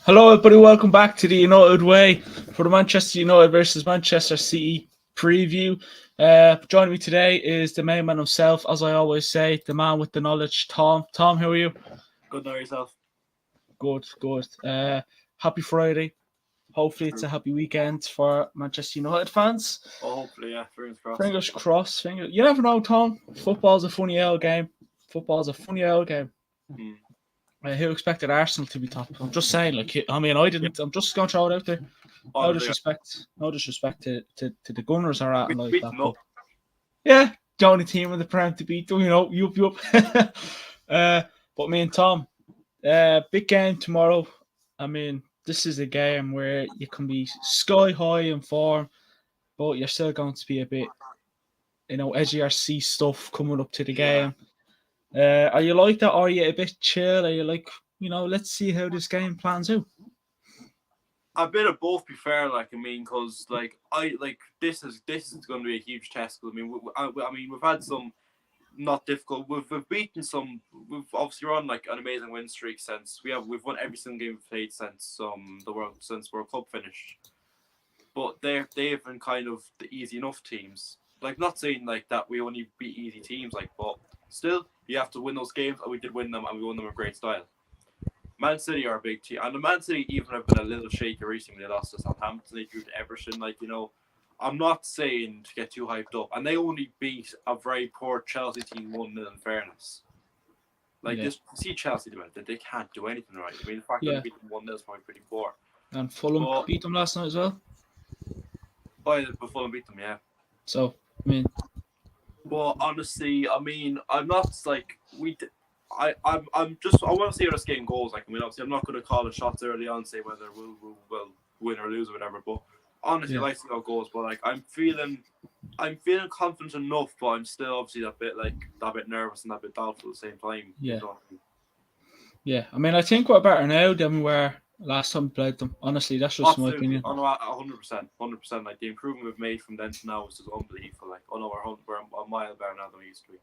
Hello, everybody. Welcome back to the United Way for the Manchester United versus Manchester City preview. Joining me today is the main man himself, as I always say, the man with the knowledge, Tom. Tom, how are you? Good, know yourself. Good, good. Happy Friday. Hopefully, it's a happy weekend for Manchester United fans. Oh, hopefully, yeah. Fingers crossed. Fingers crossed. You never know, Tom. Football's a funny old game. Who expected Arsenal to be top? I'm just saying, I didn't. I'm just going to throw it out there. No disrespect to the Gunners or anything like that. But yeah, the only team in the Prem to beat them, yup. But me and Tom, big game tomorrow. I mean, this is a game where you can be sky high in form, but you're still going to be a bit, edgy RC stuff coming up to the game. Are you like that, or are you a bit chill? Are you like, let's see how this game plans out? A bit of both, be fair. Because this is going to be a huge test. We've had some not difficult. We've beaten some. We've obviously run an amazing win streak since we've won every single game we've played since World Cup finished. But they've been kind of the easy enough teams. Not saying that we only beat easy teams, but still you have to win those games, and we did win them, and we won them with great style. Man City are a big team, and the Man City even have been a little shaky recently. They lost to Southampton, they drew to Everton. I'm not saying to get too hyped up, and they only beat a very poor Chelsea team 1-0 in fairness. Just see Chelsea do it, they can't do anything right. I mean, the fact that they beat them 1-0 is probably pretty poor. And Fulham beat them last night as well. But Fulham beat them, yeah. So, I mean, but honestly, I'm not I want to see how this game goes. Obviously, I'm not going to call the shots early on, say whether we'll win or lose or whatever. But honestly, I like to see how it goes. But I'm feeling confident enough, but I'm still obviously that bit nervous and that bit doubtful at the same time. Yeah. Yeah. I mean, I think we're better now than we were last time we played them. Honestly, that's just my opinion. 100%. The improvement we've made from then to now is just unbelievable. We're a mile better now than we used to be.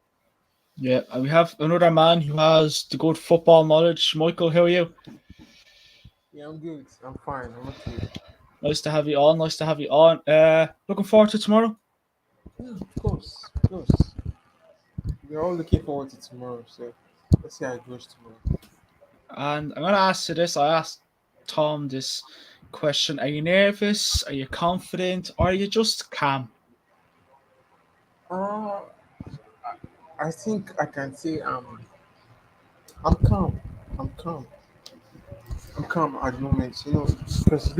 Yeah, and we have another man who has the good football knowledge. Michael, how are you? Yeah, I'm good. I'm fine. I'm okay. Nice to have you on. Looking forward to tomorrow? Yeah, of course. We're all looking forward to tomorrow, so let's see how it goes tomorrow. And I'm going to ask you this. I asked Tom this question. Are you nervous? Are you confident? Or are you just calm? I think I can say I'm calm. I'm calm at the moment, because you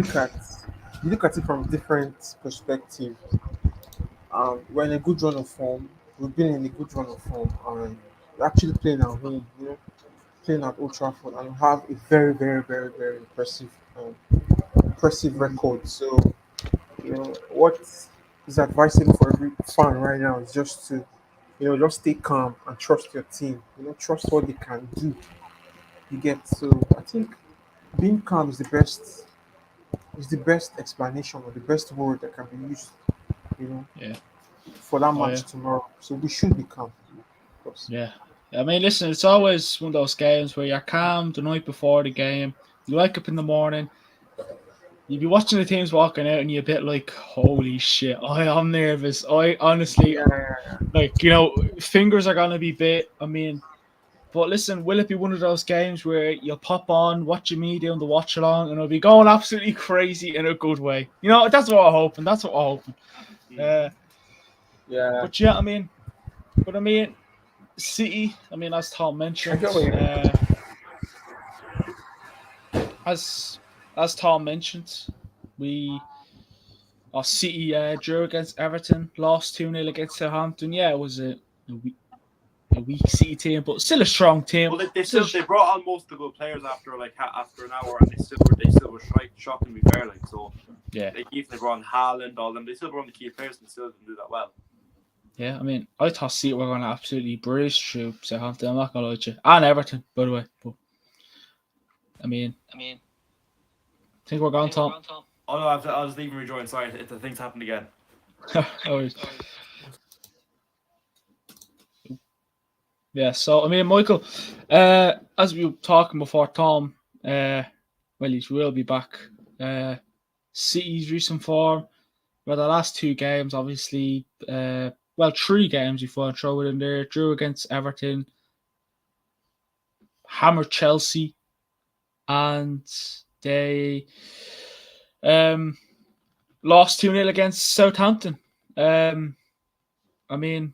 look at it from different perspectives. We're in a good run of form. We've been in a good run of form, and we're actually playing at home, playing at Old Trafford, and we have a very, very, very, very impressive record. So, what is advisable for every fan right now is just to just stay calm and trust your team. Trust what they can do. You get. So I think being calm is the best explanation or the best word that can be used. For that match tomorrow. So we should be calm. Of course. Yeah. I mean, listen, it's always one of those games where you're calm the night before the game. You wake up in the morning. You'd be watching the teams walking out and you're a bit like, holy shit, I'm nervous. I honestly, fingers are going to be bit. I mean, but listen, will it be one of those games where you'll pop on, watch your media on the watch along, and it'll be going absolutely crazy in a good way? That's what I'm hoping. Yeah. But yeah, I mean, City, as Tom mentioned, as Tom mentioned, our City drew against Everton, lost 2-0 against Southampton. Yeah, it was a weak City team, but still a strong team. Well, they brought on most of the good players after an hour, and they still were shockingly fair. So yeah, they brought on Haaland, all them. They still brought on the key players and still didn't do that well. Yeah, I mean, I thought City were going to absolutely breeze through Southampton. I'm not going to lie to you, and Everton, by the way. But I think we're gone, Tom. Oh no, I was leaving rejoin. Sorry, the thing's happened again. Yeah, so Michael, as we were talking before, Tom Well, he will be back. City's recent form. Well, the last 2 games, obviously. 3 games before I throw it in there. Drew against Everton, hammered Chelsea, and they lost 2-0 against Southampton. I mean,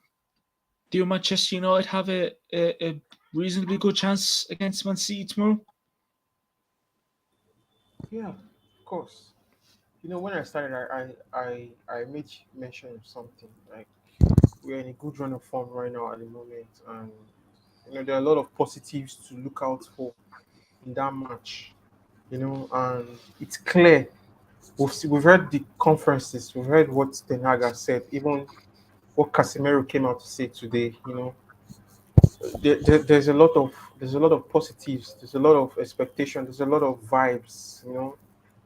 do Manchester United have a reasonably good chance against Man City tomorrow? Yeah, of course. When I started, I made mention of something like we're in a good run of form right now at the moment, and there are a lot of positives to look out for in that match. And it's clear. We've heard the conferences, we've heard what Ten Hag has said, even what Casemiro came out to say today. There's a lot of positives, there's a lot of expectation, there's a lot of vibes,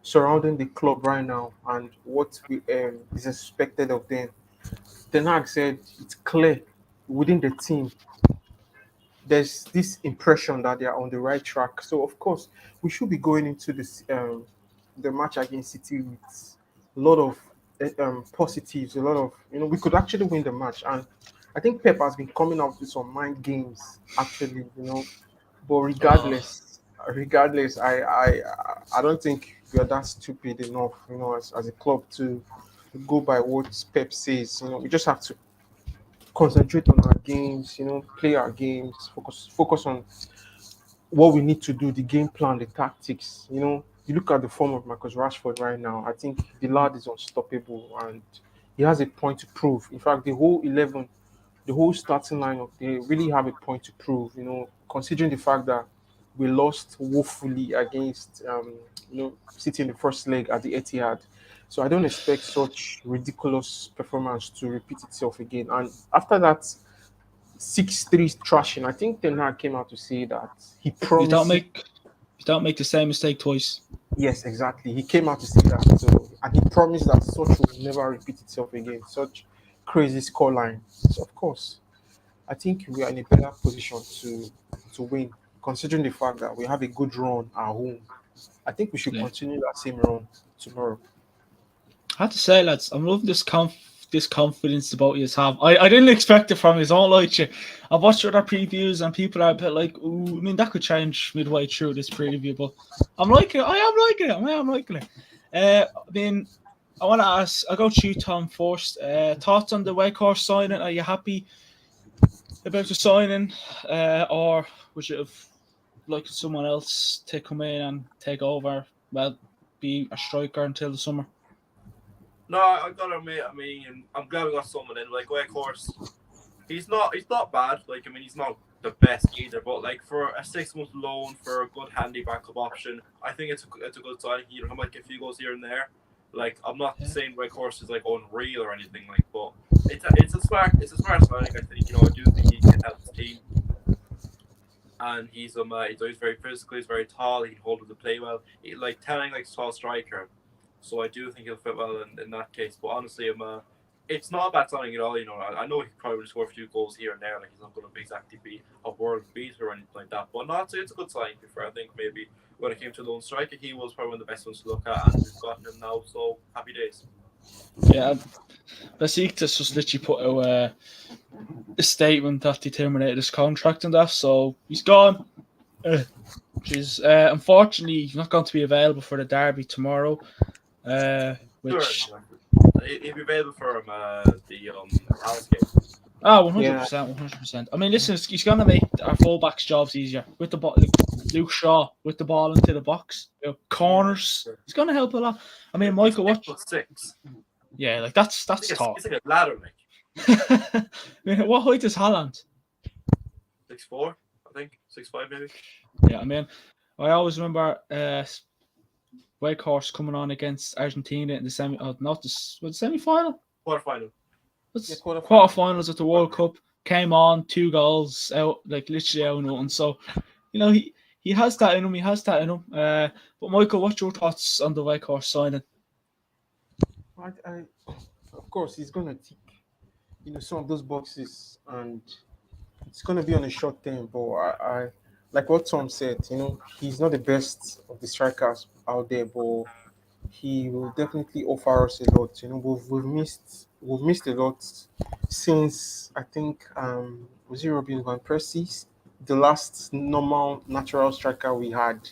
surrounding the club right now and what is expected of them. Ten Hag said it's clear within the team there's this impression that they are on the right track. So of course we should be going into this the match against City with a lot of positives, a lot of we could actually win the match. And I think Pep has been coming out with some mind games actually, but regardless, I don't think we are that stupid enough, as a club to go by what Pep says. We just have to concentrate on our games, play our games, focus on what we need to do, the game plan, the tactics. You look at the form of Marcus Rashford right now. I think the lad is unstoppable and he has a point to prove. In fact, the whole 11, the whole starting lineup, they really have a point to prove. Considering the fact that we lost woefully against City in the first leg at the Etihad. So I don't expect such ridiculous performance to repeat itself again. And after that 6-3 thrashing, I think Ten Hag came out to say that he You don't promised. make the same mistake twice. Yes, exactly. He came out to say that. So, and he promised that such will never repeat itself again. Such crazy scoreline. So of course, I think we are in a better position to win, considering the fact that we have a good run at home. I think we should Yeah. continue that same run tomorrow. I have to say, lads, I'm loving this confidence about you have. I didn't expect it from you. I don't like you. I've watched other previews and people are a bit like, ooh, I mean, that could change midway through this preview, but I'm liking it. I am liking it. I am liking it. I mean, I want to ask, I'll go to you, Tom, first. Thoughts on the Wakehorse signing? Are you happy about the signing? Or would you have liked someone else to come in and take over? Well, be a striker until the summer? No, I gotta admit, I mean, I'm glad we got someone in. Like, Wakehorse, he's not bad. Like, I mean, he's not the best either, but like for a 6-month loan for a good handy backup option, I think it's a good signing. He might get a few goals here and there. Like, I'm not saying Wakehorse is like unreal or anything, like, but it's a smart signing. I think I do think he can help his team. And he's very physical. He's very tall. He can hold up the play well. Like Telling like tall striker, so I do think he'll fit well in that case. But honestly, it's not a bad signing at all. I know he probably would score a few goals here and there. Like, he's not going to exactly be a world beater or anything like that. But no, it's a good signing. I think maybe when it came to lone striker, he was probably one of the best ones to look at, and we've gotten him now. So happy days. Yeah, Besiktas just literally put out a statement that he terminated his contract and that, so he's gone. Which is unfortunately not going to be available for the derby tomorrow. Which he'll be available for the Palace game. 100%. I mean, listen, he's going to make our fullbacks' jobs easier with the ball. Luke Shaw with the ball into the box, corners. He's going to help a lot. I mean, Michael, what? 6'6". Yeah, like that's tall. It's like a ladder, like. I mean, what height is Haaland? 6'4", I think. 6'5", maybe. Yeah, I mean, I always remember Wakehorse coming on against Argentina in the semi-final? Quarterfinal. Quarterfinals at the World Cup. Came on, 2 goals out, like literally out nothing. So, he has that in him. But Michael, what's your thoughts on the Wakehorse signing? Of course, he's gonna tick, some of those boxes, and it's gonna be on a short term. But like what Tom said, he's not the best of the strikers out there, but he will definitely offer us a lot. We've missed a lot since I think was it Robin van Persie, the last normal natural striker we had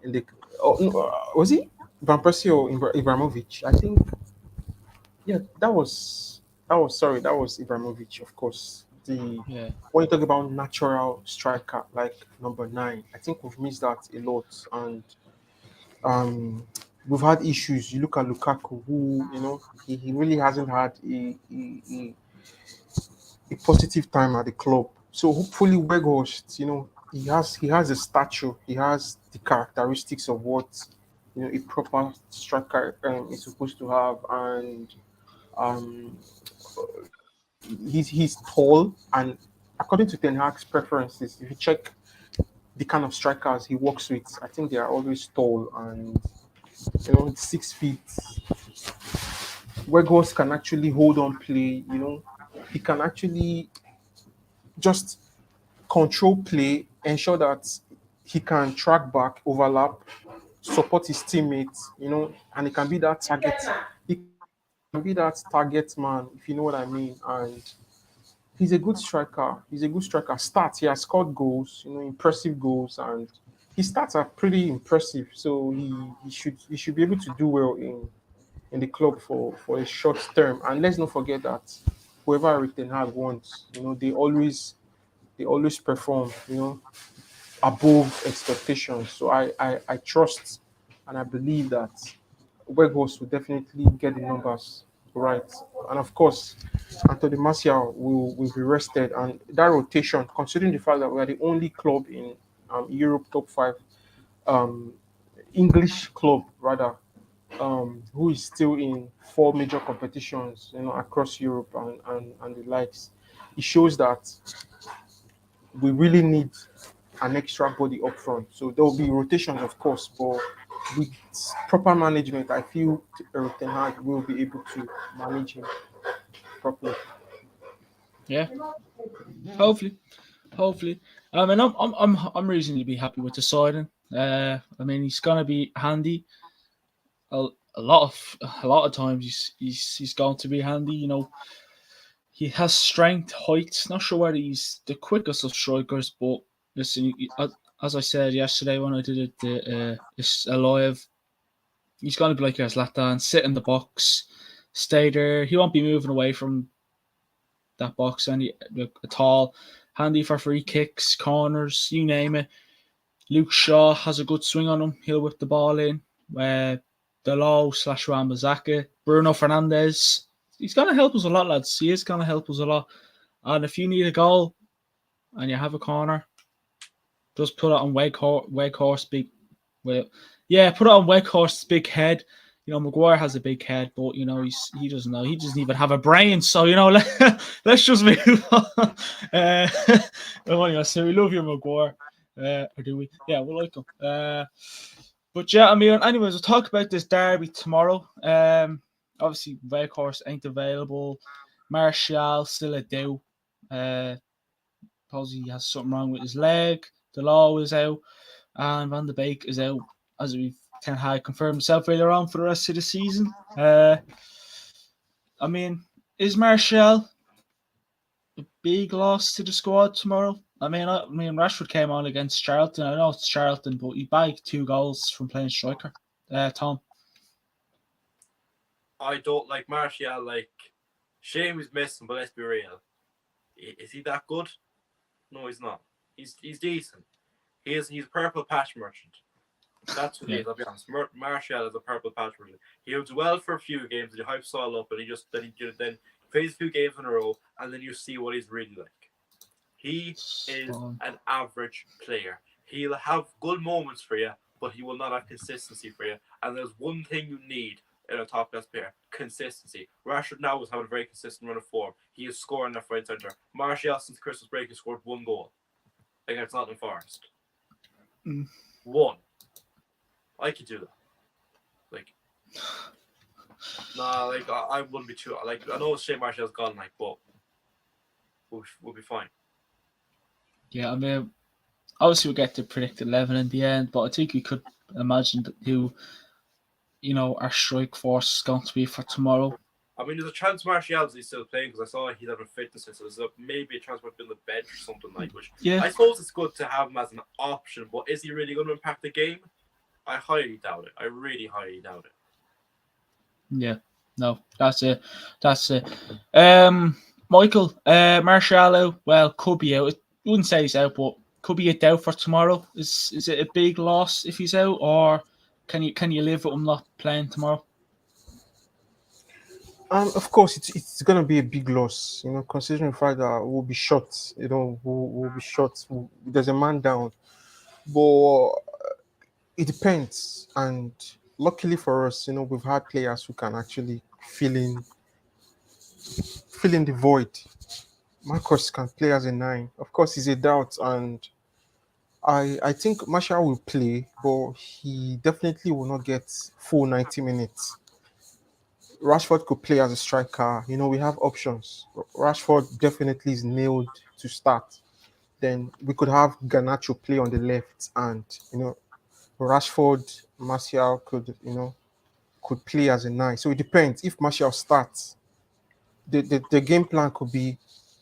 in the oh no, was he Van Persie or Ibrahimovic? I think yeah, that was Ibrahimovic, of course. The Yeah. When you talk about natural striker like number nine, I think we've missed that a lot, and um, we've had issues. You look at Lukaku, who he really hasn't had a positive time at the club. So hopefully, Weghorst, he has a stature, he has the characteristics of what a proper striker is supposed to have, and um, he's tall, and according to Ten Hag's preferences, if you check the kind of strikers he works with, I think they are always tall and 6 feet. Weghorst can actually hold on play. He can actually just control play, ensure that he can track back, overlap, support his teammates. And he can be that target. He can be that target man, if you know what I mean. And he's a good striker. He's a good striker. Stats, he has scored goals, impressive goals, and his stats are pretty impressive. So he should be able to do well in the club for a short term. And let's not forget that whoever Erik Ten Hag wants, they always perform, above expectations. So I trust and I believe that Weghorst will definitely get the numbers right. And of course, Anthony Martial will be rested. And that rotation, considering the fact that we are the only club in Europe top five, um, English club rather, who is still in four major competitions, across Europe and the likes. It shows that we really need an extra body up front. So there will be rotations, of course, but with proper management, I feel Erik Ten Hag will be able to manage him properly. Yeah. Hopefully. Hopefully. I mean, I'm reasonably happy with the signing. I mean, he's gonna be handy. A, a lot of times he's going to be handy. He has strength, height. Not sure whether he's the quickest of strikers, but listen, as I said yesterday when I did it, it's alive. He's going to be like your Zlatan, sit in the box, stay there. He won't be moving away from that box any at all. Handy for free kicks, corners, you name it. Luke Shaw has a good swing on him. He'll whip the ball in. Delo / Rambazaka, Bruno Fernandez. He's going to help us a lot, lads. He is going to help us a lot. And if you need a goal and you have a corner, just put it on Weghorst big. Well, yeah, put it on Weghorst's big head. Maguire has a big head, but he doesn't know. He doesn't even have a brain. So let's just move on. Anyway, so we love you, Maguire. Or do we? Yeah, we like him. But yeah, I mean, anyways, we'll talk about this derby tomorrow. Obviously, Weghorst ain't available. Martial still a do. Suppose he has something wrong with his leg. Delo is out, and Van de Beek is out, as we've Ten Hag confirmed himself earlier on for the rest of the season. I mean, is Martial a big loss to the squad tomorrow? I mean, Rashford came on against Charlton. I know it's Charlton, but he bagged 2 goals from playing striker. Tom? I don't like Martial. Shame he's missing, but let's be real. Is he that good? No, he's not. He's decent. He's a purple patch merchant. That's what he is. I'll be honest. Martial is a purple patch merchant. He was well for a few games, and he hypes all up, and then plays a few games in a row, and then you see what he's really like. He is an average player. He'll have good moments for you, but he will not have consistency for you. And there's one thing you need in a top class player: consistency. Rashford now is having a very consistent run of form. He is scoring left, right, centre. Martial since Christmas break has scored 1 goal against Nottingham Forest. 1. I could do that. I wouldn't be too. I know Shane Martial's gone, but we'll be fine. Yeah, I mean, obviously we'll get the predicted 11 in the end, but I think we could imagine who, our strike force is going to be for tomorrow. I mean, there's a chance Martial is still playing because I saw he'd have a fitness, so there's maybe a chance might be on the bench or something like. Which I suppose it's good to have him as an option, but is he really going to impact the game? I highly doubt it. I really highly doubt it. Yeah, no, that's it. Michael, Martial, well, could be out. I wouldn't say he's out, but could be a doubt for tomorrow. Is it a big loss if he's out, or can you live with him not playing tomorrow? Of course, it's going to be a big loss, considering the fact that we'll be short, we'll be short. There's a man down, but it depends. And luckily for us, we've had players who can actually fill in the void. Marcus can play as a 9. Of course, he's a doubt, and I think Martial will play, but he definitely will not get full 90 minutes. Rashford could play as a striker. We have options. Rashford definitely is nailed to start. Then we could have Garnacho play on the left, and Rashford, Martial could play as a 9. So it depends. If Martial starts, the game plan could be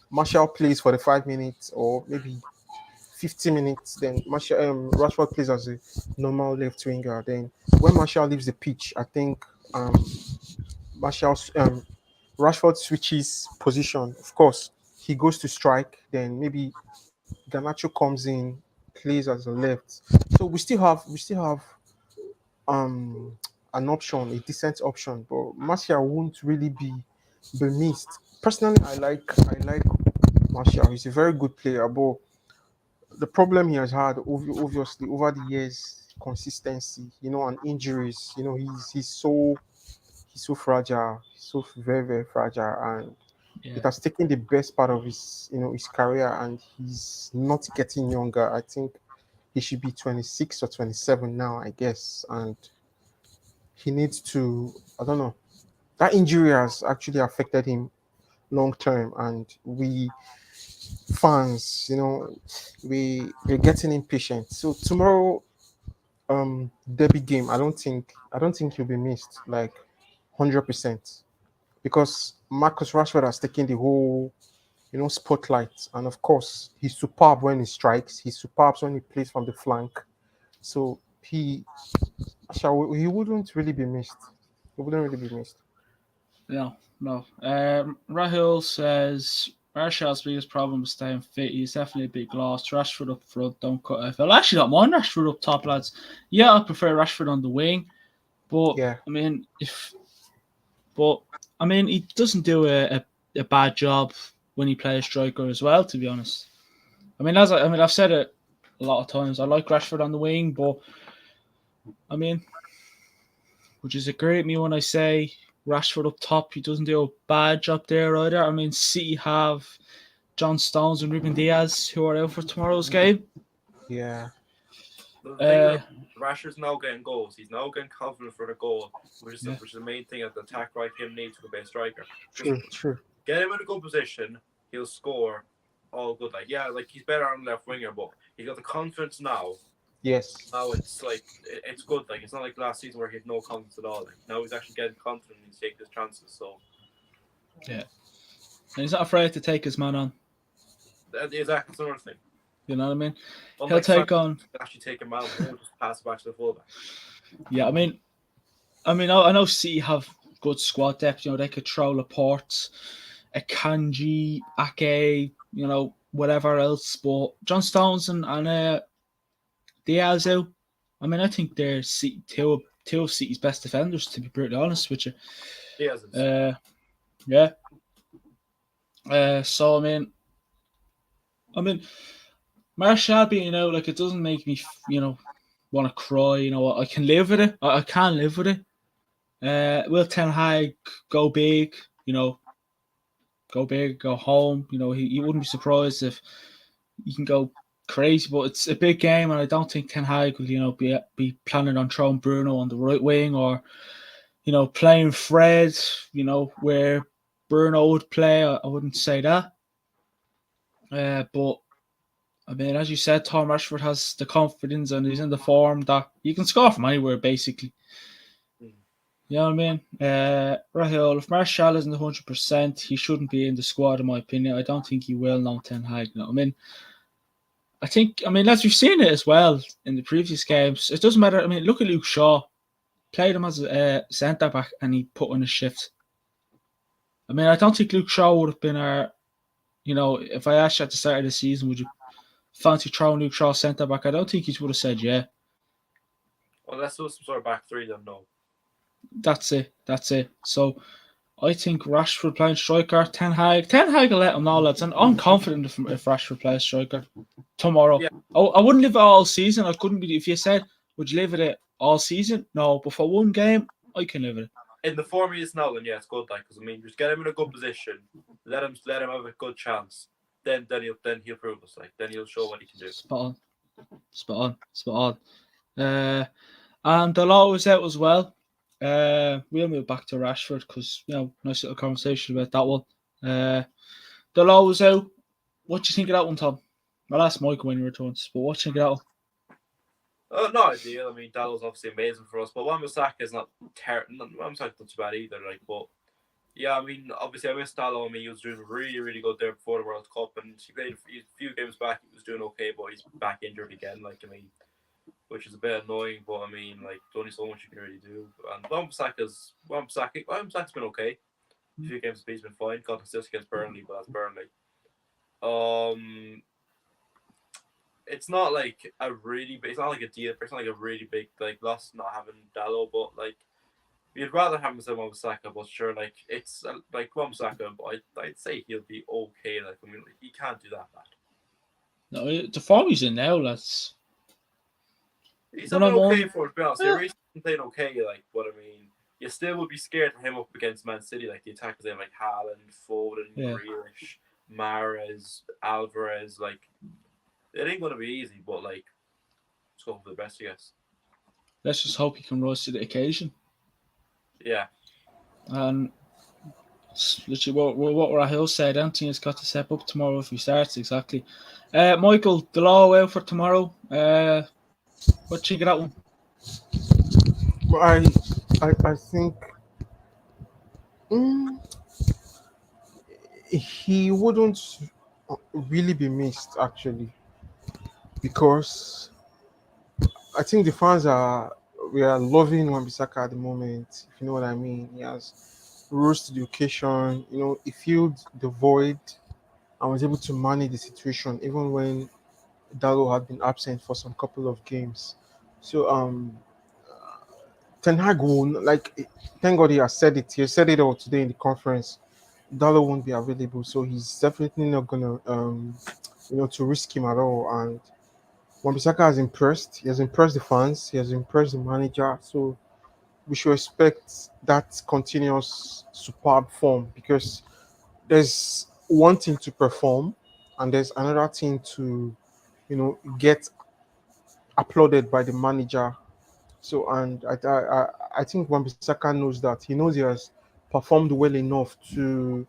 Martial plays for the 5 minutes or maybe 50 minutes. Then Rashford plays as a normal left winger. Then when Martial leaves the pitch, I think Rashford switches position. Of course, he goes to strike. Then maybe Garnacho comes in, plays as a left. So we still have an option, a decent option, but Martial won't really be missed. Personally, I like Martial. He's a very good player, but the problem he has had obviously over the years, consistency, and injuries. He's so fragile, so very, very fragile, and it has taken the best part of his career, and he's not getting younger. I think he should be 26 or 27 now, I guess, and he needs to, I don't know, that injury has actually affected him long term, and we fans, we're getting impatient. So tomorrow, derby game, I don't think he'll be missed like 100%, because Marcus Rashford has taken the whole spotlight, and of course he's superb when he strikes. He's superb when he plays from the flank. So he wouldn't really be missed. He wouldn't really be missed. No. Rahul says Martial's biggest problem is staying fit. He's definitely a big loss. Rashford up front, don't cut off. I actually don't mind Rashford up top, lads. Yeah, I prefer Rashford on the wing, but Yeah. he doesn't do a bad job when he plays striker as well, to be honest. I've said it a lot of times. I like Rashford on the wing, but would you agree with me when I say Rashford up top, he doesn't do a bad job there either? City have John Stones and Ruben Diaz who are out for tomorrow's game. Yeah. Rashford's now getting goals. He's now getting confident for the goal, which is the main thing that the attack right him needs to be a striker. True. Get him in a good position, he'll score. All good. He's better on left winger, but he's got the confidence now. Yes. Now it's it's good. It's not like last season where he had no confidence at all. Now he's actually getting confident and he's taking his chances. So yeah, and he's not afraid to take his man on. Exactly, that's another thing. You know what I mean? Unlike He'll take on. Actually take him out and just pass it back to the fullback. Yeah, I know City have good squad depth. They could throw Laporte, Akanji, Ake, whatever else. But John Stones and Diaz out. I think they're two of City's best defenders, to be brutally honest with you. Diaz. Yeah. So Martial being out, it doesn't make me, want to cry. I can live with it. I can live with it. Will Ten Hag go big? Go big, go home. He wouldn't be surprised if he can go crazy, but it's a big game, and I don't think Ten Hag will, be planning on throwing Bruno on the right wing or, playing Fred, where Bruno would play. I wouldn't say that. But I mean, as you said, Tom Rashford has the confidence and he's in the form that you can score from anywhere, basically. You know what I mean? Rahul, if Martial isn't 100%, he shouldn't be in the squad, in my opinion. I don't think he will now, Ten Hag. You know what I mean? I mean, as we've seen it as well in the previous games, it doesn't matter. I mean, look at Luke Shaw. Played him as a centre-back and he put in a shift. I mean, I don't think Luke Shaw would have been if I asked you at the start of the season, would you fancy throwing Luke Shaw centre-back? I don't think he would have said yeah. Well, let's do some sort of back three then, no. That's it. So I think Rashford playing striker, Ten Hag will let him know, lads. And I'm confident if Rashford plays striker tomorrow. Yeah. I wouldn't live it all season. I couldn't be. If you said, would you live it all season? No, but for one game, I can live it. In the form he is now, then yeah, it's good. Because I mean, just get him in a good position, let him have a good chance. Then he'll prove us. Then he'll show what he can do. Spot on. And Dalot was out as well. We'll move back to Rashford because nice little conversation about that one. Dalot was out. What do you think of that one, Tom? I'll ask Michael when he returns, but what do you think of that one? No idea. I mean, Dalot's obviously amazing for us, but Wan-Bissaka is not terrible. Wan-Bissaka's not too bad either. But yeah, I mean, obviously I miss Dalot. I mean, he was doing really, really good there before the World Cup, and he played a few games back. He was doing okay, but he's back injured again. Which is a bit annoying, but I mean, there's only so much you can really do. And Wan-Bissaka's been okay. A few games he's been fine. Got assist against Burnley, but that's Burnley. It's not like a really big. It's not like a deal. It's not like a really big loss not having Dalot, but you'd rather have him than Wan-Bissaka. But sure, it's Wan-Bissaka, but I'd say he'll be okay. He can't do that bad. No, the form he's in now, that's. He's done okay for it, to be honest. He recently played okay, but I mean, you still would be scared of him up against Man City, the attackers there, Haaland, Foden, Grealish, Mahrez, Alvarez, it ain't going to be easy, but, let's go for the best, I guess. Let's just hope he can rise to the occasion. Yeah. And literally what Rahul said, Anthony's got to step up tomorrow if he starts, exactly. Michael, Dalot out for tomorrow. What do you get that one? Well, I think he wouldn't really be missed, actually, because I think the fans we are loving Wan-Bissaka at the moment, if you know what I mean. He has rose to the occasion, he filled the void and was able to manage the situation even when Dalot had been absent for some couple of games. So Ten Hag will, thank God he has said it. He said it all today in the conference. Dalot won't be available, so he's definitely not gonna to risk him at all. And Wan-Bissaka has impressed. He has impressed the fans. He has impressed the manager. So we should expect that continuous superb form, because there's one thing to perform and there's another thing to get applauded by the manager. So, and I think Wan-Bissaka knows that. He knows he has performed well enough to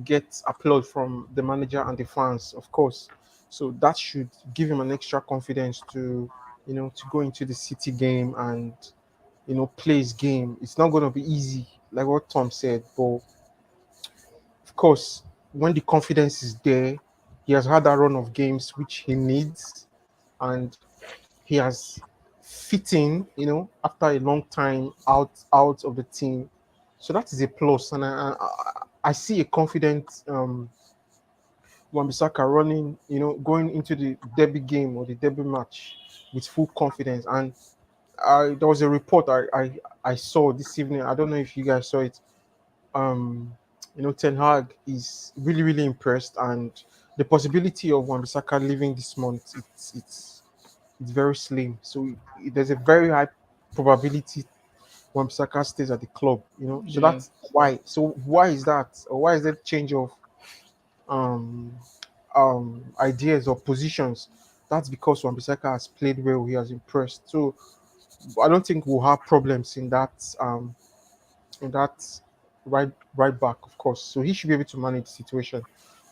get applaud from the manager and the fans, of course. So that should give him an extra confidence to go into the City game and play his game. It's not going to be easy, like what Tom said, but of course, when the confidence is there, he has had that run of games which he needs, and he has fit in, after a long time out of the team. So that is a plus, and I see a confident Wan-Bissaka running, going into the derby game or the derby match with full confidence. And there was a report I saw this evening. I don't know if you guys saw it. Ten Hag is really, really impressed, and the possibility of Wan-Bissaka leaving this month, it's very slim. So there's a very high probability Wan-Bissaka stays at the club. So that's why. So why is that? Or why is that change of ideas or positions? That's because Wan-Bissaka has played well. He has impressed. So I don't think we'll have problems in that right back, of course. So he should be able to manage the situation.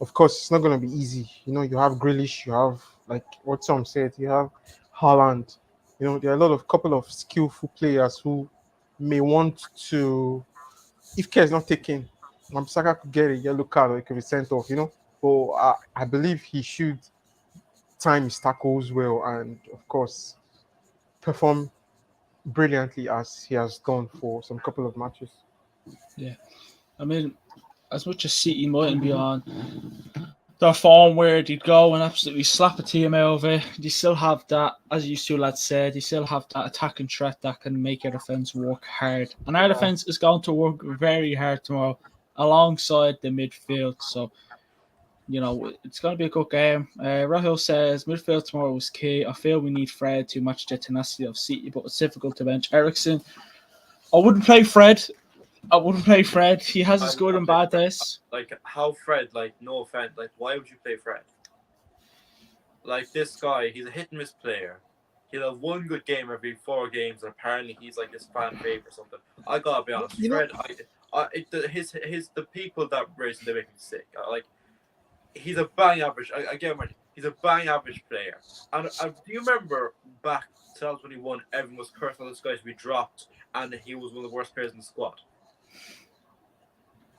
Of course, it's not going to be easy. You have Grealish, you have, like what Tom said, you have Haaland. There are a lot of couple of skillful players who may want to, if care is not taken, Wan-Bissaka could get a yellow card or he could be sent off. But I believe he should time his tackles well and, of course, perform brilliantly as he has done for some couple of matches. Yeah, I mean, as much as City mightn't be on their form where they'd go and absolutely slap a team over, they still have that, as you two lads said, they still have that attacking threat that can make your defence work hard. And our defence is going to work very hard tomorrow alongside the midfield. So, it's going to be a good game. Rahul says midfield tomorrow was key. I feel we need Fred to match the tenacity of City, but it's difficult to bench Eriksen. I wouldn't play Fred. He has his good and bad days. Like, how Fred, like, no offense, like, why would you play Fred? Like, this guy, he's a hit and miss player. He'll have one good game every 4 games, and apparently he's like this fan favorite or something. I gotta be honest, Fred, the people that raise him, they make me sick. He's a bang average. He's a bang average player. And do you remember back 2021, everyone was cursing on this guy to be dropped, and he was one of the worst players in the squad.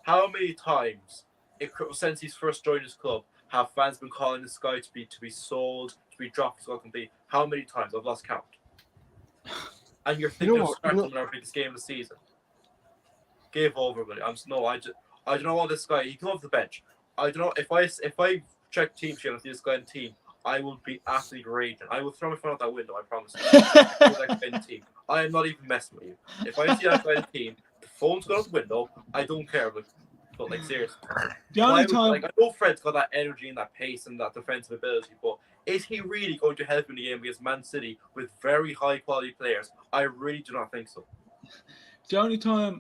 How many times, since he's first joined his club, have fans been calling this guy to be sold, to be dropped, to complete? How many times? I've lost count. And you're thinking of starting on our biggest game of the season. Give over, buddy. I don't know what this guy. He come off the bench. I don't know if I check team sheet and see this guy in the team, I will be absolutely raging. I will throw my phone out that window. I promise. I am not even messing with you. If I see that guy in the team, the phone's going out the window. I don't care. But like, seriously. The only time I know Fred's got that energy and that pace and that defensive ability, but is he really going to help in the game against Man City with very high quality players? I really do not think so. The only way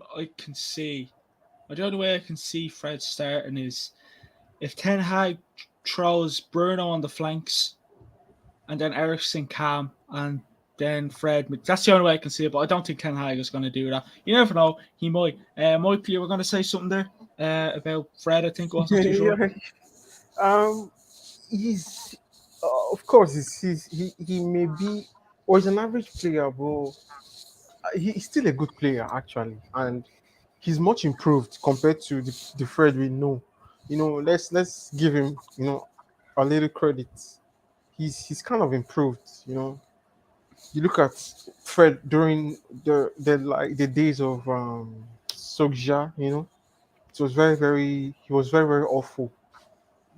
I can see Fred starting is if Ten Hag throws Bruno on the flanks and then Eriksen calm and then Fred. That's the only way I can see it, but I don't think Ten Hag is going to do that. You never know. He might. Michael, you were going to say something there about Fred, I think. Wasn't too sure. He's, of course, he may be, or he's an average player, but he's still a good player, actually. And he's much improved compared to the Fred we know. Let's give him, a little credit. He's kind of improved. You look at Fred during the days of Sogja. It was he was very, very awful.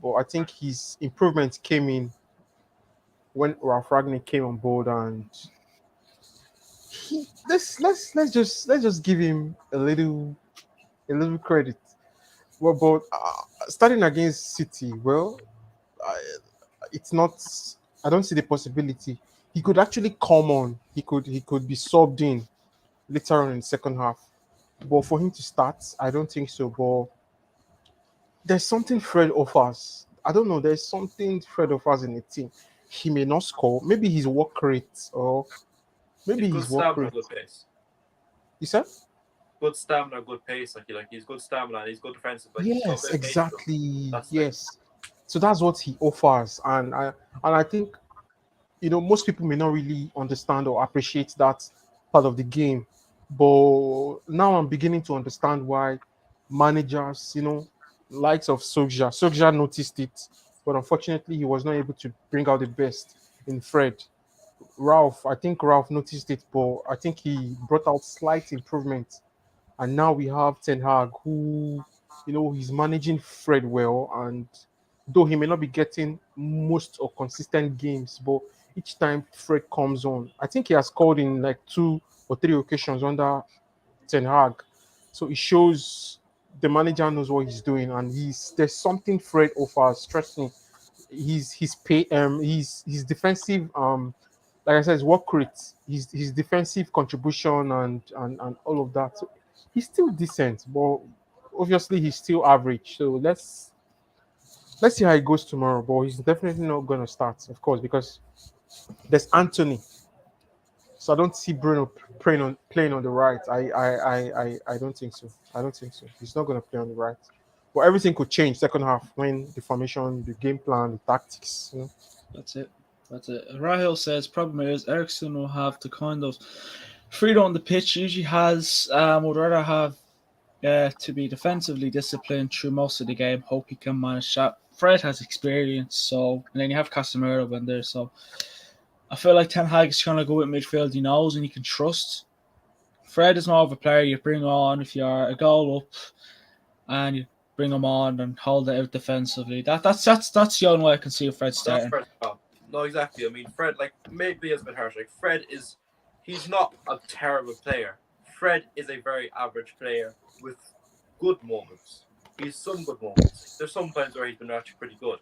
But I think his improvement came in when Ralph Ragnick came on board, and let's just give him a little credit. Well, but starting against City, it's not. I don't see the possibility. He could actually come on. He could be subbed in later on in the second half. But for him to start, I don't think so. But there's something Fred offers. I don't know. There's something Fred offers in the team. He may not score. Maybe his work rate, or maybe his work rate. Good pace. You said? Good stamina, good pace. He's good stamina and he's good defensive. Yes, exactly. Yes. So that's what he offers, and I think most people may not really understand or appreciate that part of the game, but now I'm beginning to understand why managers, likes of Sogja noticed it, but unfortunately he was not able to bring out the best in Fred. I think Ralph noticed it, but I think he brought out slight improvement. And now we have Ten Hag, who, he's managing Fred well. And though he may not be getting most or consistent games, but each time Fred comes on, I think he has scored in like 2 or 3 occasions under Ten Hag. So it shows the manager knows what he's doing, and there's something Fred offers. Trust me, his defensive like I said, his work rate, his defensive contribution and all of that. So he's still decent, but obviously he's still average. So let's see how it goes tomorrow. But he's definitely not going to start, of course, because there's Anthony. So I don't see Bruno playing on the right. I don't think so. He's not going to play on the right. But everything could change second half when the formation, the game plan, the tactics. That's it. That's it. Rahil says problem is Ericsson will have the kind of freedom on the pitch he usually has. Would rather have to be defensively disciplined through most of the game. Hope he can manage that. Fred has experience, so and then you have Casemiro in there, so I feel like Ten Hag is going to go with midfield he knows and he can trust. Fred is more of a player you bring on if you're a goal up and you bring him on and hold it out defensively. That's the only way I can see Fred starting. That's Fred's job. No, exactly. I mean, Fred, like, maybe has been harsh. Like, he's not a terrible player. Fred is a very average player with good moments. He's some good moments. There's some times where he's been actually pretty good.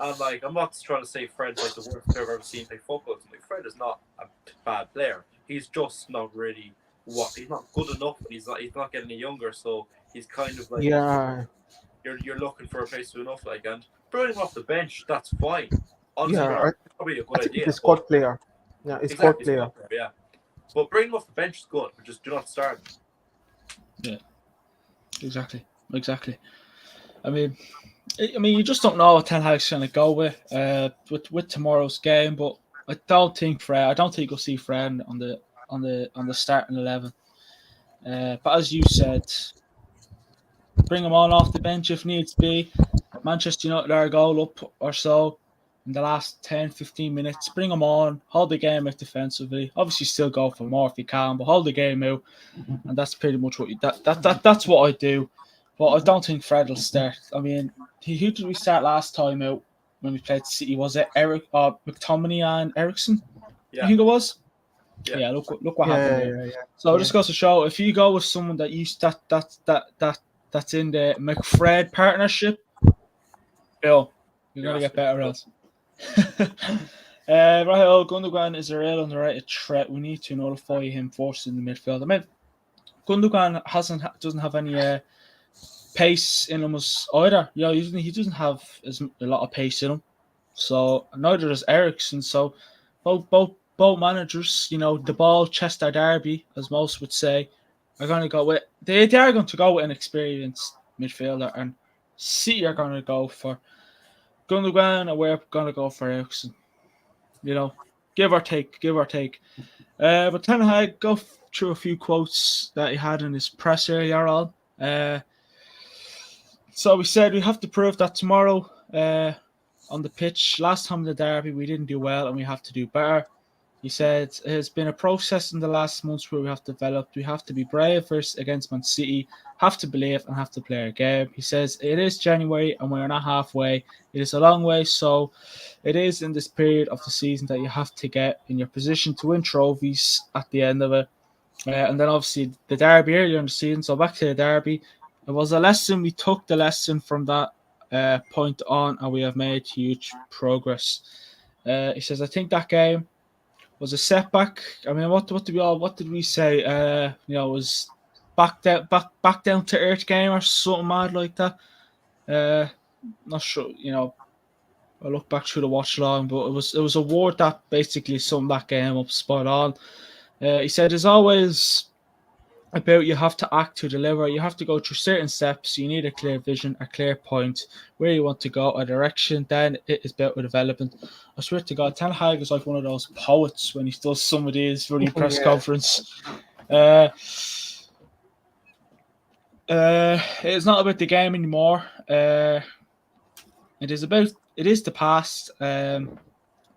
And, like, I'm not trying to say Fred's, like, the worst player I've ever seen play football. Like, Fred is not a bad player. He's just not really he's not good enough, and he's not getting any younger, so he's kind of like you're looking for a place to enough, like, and bringing him off the bench, that's fine. Honestly, probably a good idea. He's a squad player. Yeah, he's squad player. Yeah, but bringing him off the bench is good, but just do not start. Yeah, exactly. I mean, you just don't know what Ten Hag's going to go with tomorrow's game, but I don't think you'll see Fred on the starting 11. But as you said, bring him on off the bench if needs be. Manchester United are a goal up or so in the last 10-15 minutes. Bring him on, hold the game out defensively. Obviously, still go for more if you can, but hold the game out, and that's pretty much what that's what I do. But I don't think Fred will start. I mean, who did we start last time out when we played City? Was it McTominay and Ericsson? Yeah. I think it was. Yeah. Look what happened. Yeah. So it just goes to show if you go with someone that that's in the McFred partnership, Bill, you're gonna get better results. Rahul Gundogan is a real underrated threat. We need to notify him first in the midfield. I mean, Gundogan doesn't have any pace in him either. You know, he doesn't have a lot of pace in him. So neither does Ericsson. So both managers, you know, the ball Chester Derby, as most would say, are going to go with an experienced midfielder, and City are going to go for Gundogan, and we're going to go for Ericsson. You know, give or take. But Ten Hag, go through a few quotes that he had in his press earlier on. So we said we have to prove that tomorrow on the pitch. Last time in the derby, we didn't do well, and we have to do better. He said it has been a process in the last months where we have developed. We have to be brave first against Man City, have to believe, and have to play our game. He says it is January and we're not halfway. It is a long way, so it is in this period of the season that you have to get in your position to win trophies at the end of it. And then obviously the derby earlier in the season. So back to the derby. It was a lesson. We took the lesson from that point on, and we have made huge progress. He says, I think that game was a setback. I mean, what did we say? It was back down to earth game or something mad like that. Not sure. I look back through the watch along, but it was a word that basically summed that game up spot on. He said, "As always, about you have to act to deliver. You have to go through certain steps. You need a clear vision, a clear point where you want to go, a direction. Then it is about development." I swear to God, Ten Hag is like one of those poets when he does some of these running press conference. It's not about the game anymore. It is the past.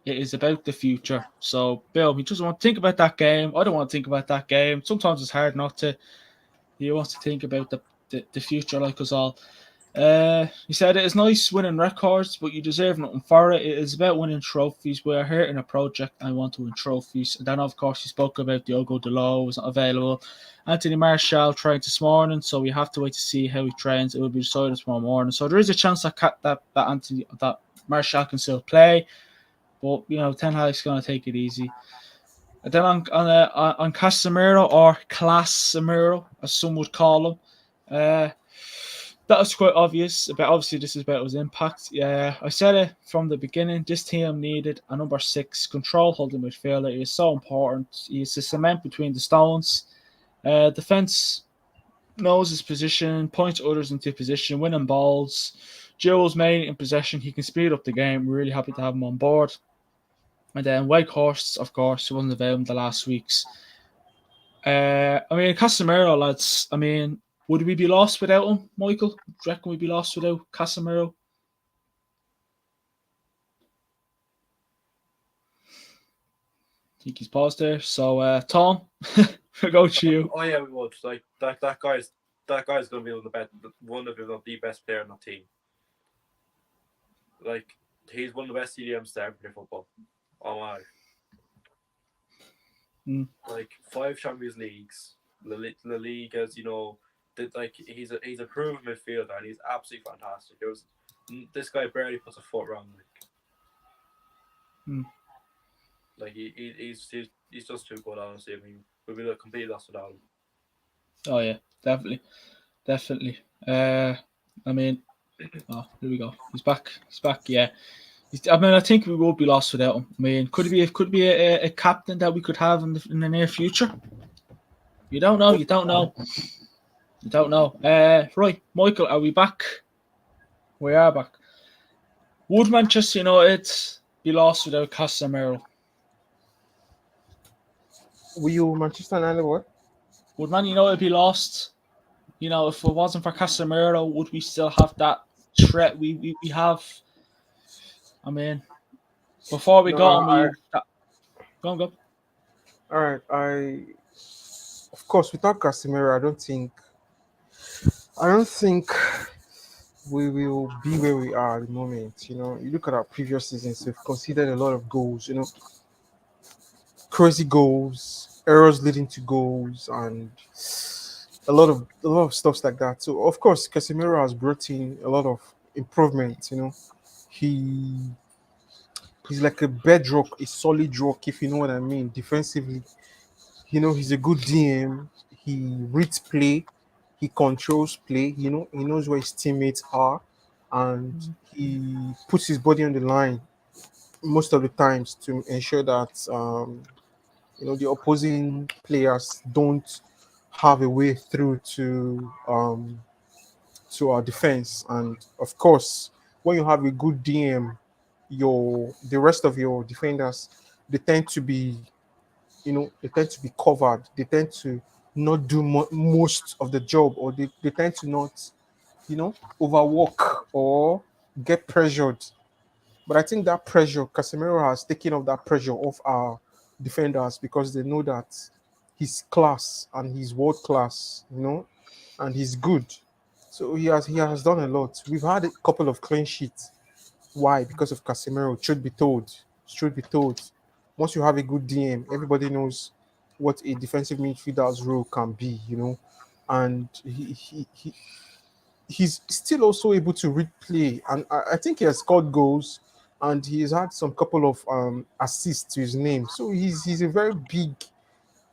It is about the future. So, Bill, he doesn't want to think about that game. I don't want to think about that game. Sometimes it's hard not to. He wants to think about the future like us all. He said it is nice winning records, but you deserve nothing for it. It is about winning trophies. We are here in a project. I want to win trophies. And then, of course, he spoke about Diogo Dalot was not available. Anthony Martial trained this morning, so we have to wait to see how he trains. It will be decided tomorrow morning. So there is a chance that Martial can still play. But, Ten Hag's going to take it easy. And then on Casemiro, or Clasemiro, as some would call him, that was quite obvious. Obviously, this is about his impact. Yeah, I said it from the beginning. This team needed a number 6 control holding midfielder. He is so important. He is the cement between the stones. Defense knows his position, points others into position, winning balls. Joel's main in possession. He can speed up the game. We're really happy to have him on board. And then Whitehorse, of course, who wasn't available the last weeks. I mean, Casemiro, lads. I mean, would we be lost without him, Michael? Do you reckon we'd be lost without Casemiro? I think he's paused there. So, Tom, we'll go to you. Oh yeah, we would. Like that guy's going to be one of the best player on the team. Like he's one of the best CDMs to ever play football. Oh my. Like 5 Champions Leagues, La Ligas, you know, like he's a proven midfielder and he's absolutely fantastic. This guy barely puts a foot wrong. Like he's just too good, honestly. I mean, we'll be completely lost without him. Oh yeah, definitely. I mean, here we go. He's back. Yeah. I mean, I think we will be lost without him. I mean, could it be a captain that we could have in the near future? You don't know. Right, Michael, are we back? We are back. Would Manchester United be lost without Casemiro? Will you Manchester United what? Would Man United be lost? You know, if it wasn't for Casemiro, would we still have that threat we have? I mean, before we go on. Go. All right, of course, without Casemiro, I don't think we will be where we are at the moment. You know, you look at our previous seasons, we've conceded a lot of goals. You know, crazy goals, errors leading to goals, and a lot of stuff like that. So, of course, Casemiro has brought in a lot of improvements. You know, he's like a bedrock, a solid rock, if you know what I mean. Defensively, you know, he's a good DM. He reads play, he controls play. You know, he knows where his teammates are, and he puts his body on the line most of the times to ensure that you know, the opposing players don't have a way through to our defense. And of course, when you have a good DM, the rest of your defenders, they tend to be covered. They tend to not do most of the job, or they tend to not, you know, overwork or get pressured. But I think that pressure, Casemiro has taken off that pressure off our defenders, because they know that he's class and he's world class, you know, and he's good. So he has done a lot. We've had a couple of clean sheets. Why? Because of Casemiro. Truth be told, once you have a good DM, everybody knows what a defensive midfielder's role can be, you know, and he's still also able to read play, and I think he has scored goals, and he's had some couple of assists to his name. So he's a very big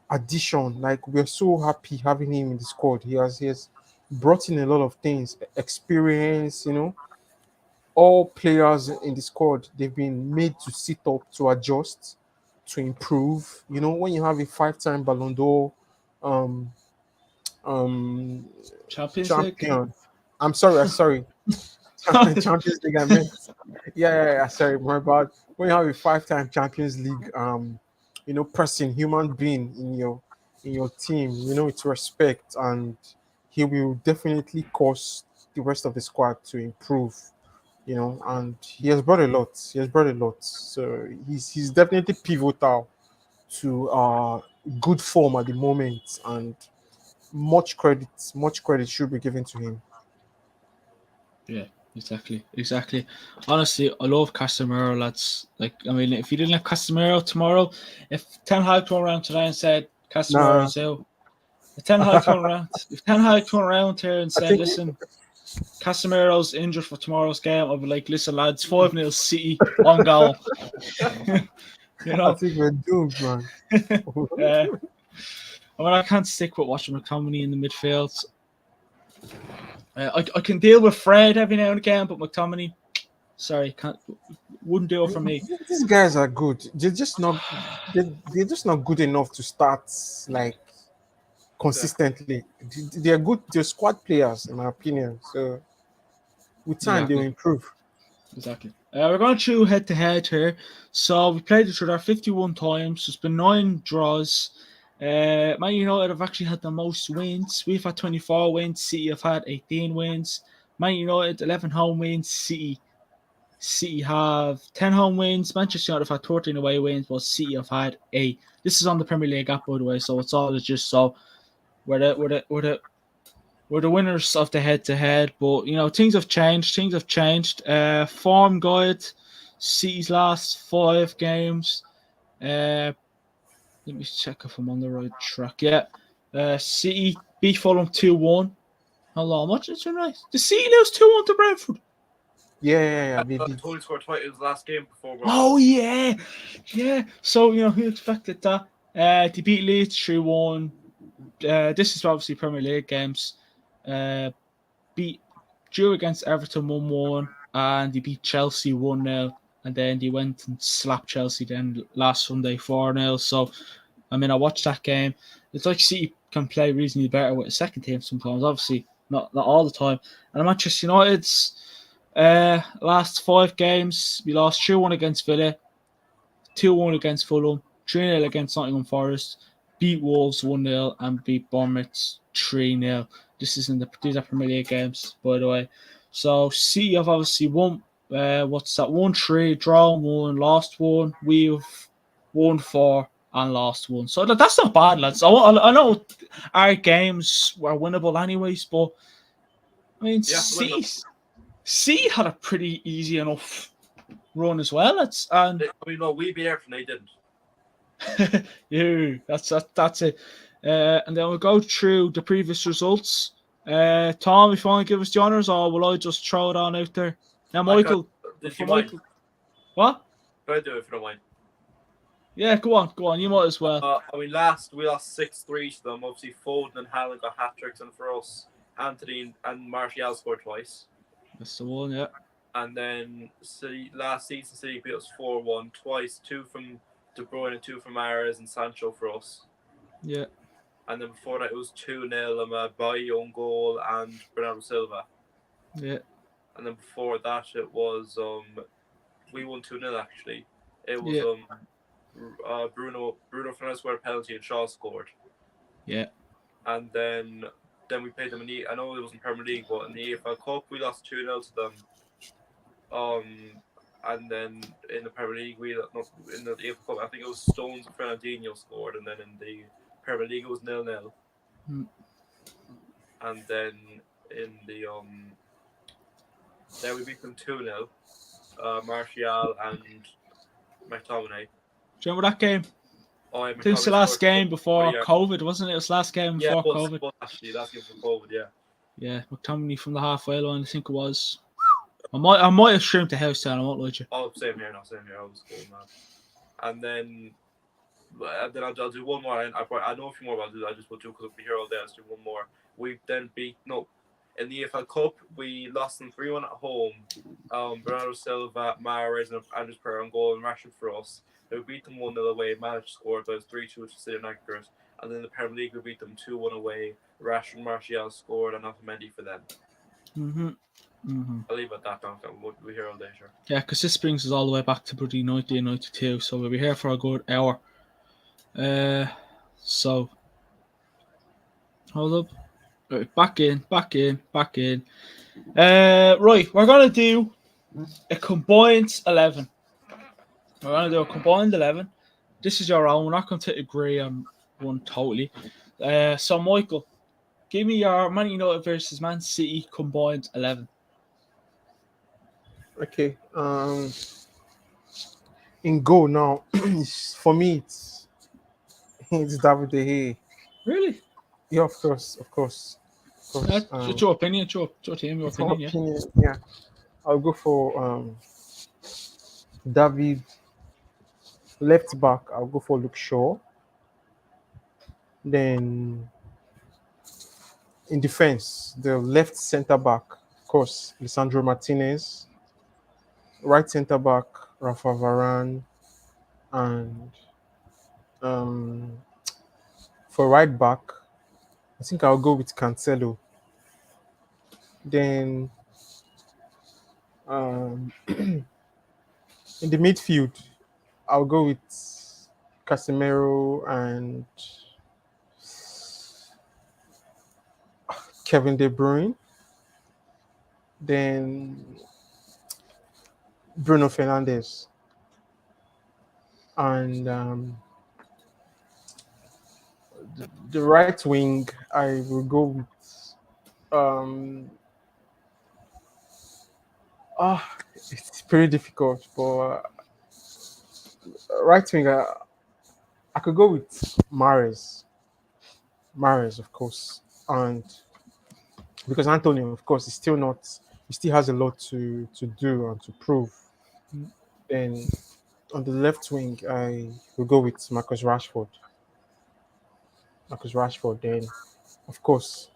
addition. Like, we're so happy having him in the squad. He has brought in a lot of things, experience, you know. All players in the squad, they've been made to sit up, to adjust, to improve. You know, when you have a 5-time Ballon d'Or Champions League. champion, I'm sorry. Champions League, I meant. Yeah. Sorry, my bad. When you have a 5-time Champions League, you know, person, human being in your team, you know, it's respect, and he will definitely cause the rest of the squad to improve. You know, and he has brought a lot. So he's definitely pivotal to good form at the moment, and much credit should be given to him. Yeah, exactly. Honestly, I love Casemiro, lads. Like, I mean, if you didn't have Casemiro tomorrow, if Ten Hag turned around today and said Casemiro is out, if Ten Hag turned around here and said, listen, Casemiro's injured for tomorrow's game, I'll be like, listen, lads, 5-0 City on goal. You know, I think we're doomed, man. I mean, I can't stick with watching McTominay in the midfield. I can deal with Fred every now and again, but McTominay, sorry, wouldn't do it for me. These guys are good. They're just not good enough to start, like, consistently. They're good. They're squad players, in my opinion. So with time, they'll Exactly. improve. Exactly. We're going through head to head here. So we played each other 51 times. There's been 9 draws. Man United have actually had the most wins. We've had 24 wins. City have had 18 wins. Man United 11 home wins. City have 10 home wins. Manchester United have had 13 away wins, but City have had 8. This is on the Premier League app, by the way, so it's all just so we're the winners of the head to head. But things have changed. Form guide, City's last 5 games. Let me check if I'm on the right track. Yeah. City beat Fulham 2-1. How much is it nice? The City lose 2-1 to Brentford. Yeah. They did. Tony scored twice in his last game before. Oh yeah. So who expected that? They beat Leeds 3-1. This is obviously Premier League games. Drew against Everton 1-1, and they beat Chelsea 1-0, and then they went and slapped Chelsea then last Sunday 4-0. So I watched that game. It's like City can play reasonably better with a second team sometimes, obviously not all the time. And Manchester United's last 5 games, we lost 3-1 against Villa, 2-1 against Fulham, 3-0 against Nottingham Forest, beat Wolves 1-0, and beat Bournemouth 3-0. These are Premier League games, by the way. So City have obviously won. What's that? 1-3, drawn 1, lost 1. We've won 4 and lost 1. So that's not bad, lads. I know our games were winnable anyways, but City had a pretty easy enough run as well. We beat Everton, they didn't. That's it. And then we'll go through the previous results. Tom, if you want to give us the honours, or will I just throw it on out there? Now, Michael. Did you mind? What? Go do it if you don't mind. Yeah, go on. You might as well. We lost 6-3 to them. Obviously, Foden and Haaland got hat tricks, and for us, Anthony and Martial scored twice. That's the one, yeah. And then last season, City beat us 4-1 twice, 2 from De Bruyne and 2 from Mahrez and Sancho for us. Yeah. And then before that, it was 2-0 by own goal and Bernardo Silva. Yeah. And then before that, it was we won 2-0 actually. It was Bruno Fernandes scored a penalty and Shaw scored. Yeah. And then we played them I know it wasn't Premier League, but in the EFL Cup we lost 2-0 to them. And then in the Premier League in the EFL Cup I think it was Stones and Fernandinho scored, and then in the Premier League it was 0-0. And then in the then we beat them 2-0. Martial and McTominay. Do you remember that game? I think it's the last game before COVID, wasn't it? It was the last game before COVID. Yeah, actually, last game before COVID, yeah. Yeah, McTominay from the halfway line, I think it was. I might have streamed the house down, I won't lie to you. Oh, same here. I was cool, man. And then I'll do one more. I know a few more, but I just will do because we'll be here all day. I'll do one more. We then in the EFL Cup, we lost them 3-1 at home. Bernardo Silva, Mahrez, and Andres Pereira on goal and Rashford for us. We beat them 1-0 away. Managed to score, but it was 3-2, which is still inaccurate. And then in the Premier League, we beat them 2-1 away. Rashford and Martial scored, and Otamendi for them. I'll leave it at that now. We'll be here all day, sure. Yeah, because this brings us all the way back to bloody 1992, so we'll be here for a good hour. So hold up. Right, back in. Right, we're gonna do a combined 11. We're gonna do a combined 11. This is your own. We're not going to agree on one totally. So Michael, give me your Man United versus Man City combined 11. Okay. In goal now, for me, it's David De Gea. Really? Yeah, of course. It's your opinion. It's your team. Your opinion. Yeah. I'll go for David. Left back, I'll go for Luke Shaw. Then in defense, the left centre back, of course, Lisandro Martinez. Right centre back, Rafa Varane. And for right back, I think I'll go with Cancelo. Then in the midfield, I'll go with Casemiro and Kevin De Bruyne. Then Bruno Fernandes. And the right wing, I will go with um, it's pretty difficult, but right wing, I could go with Mares. Mares, of course, and because Antonio, of course, is still not. He still has a lot to do and to prove. Then on the left wing, I will go with Marcus Rashford. Marcus Rashford. Then, of course,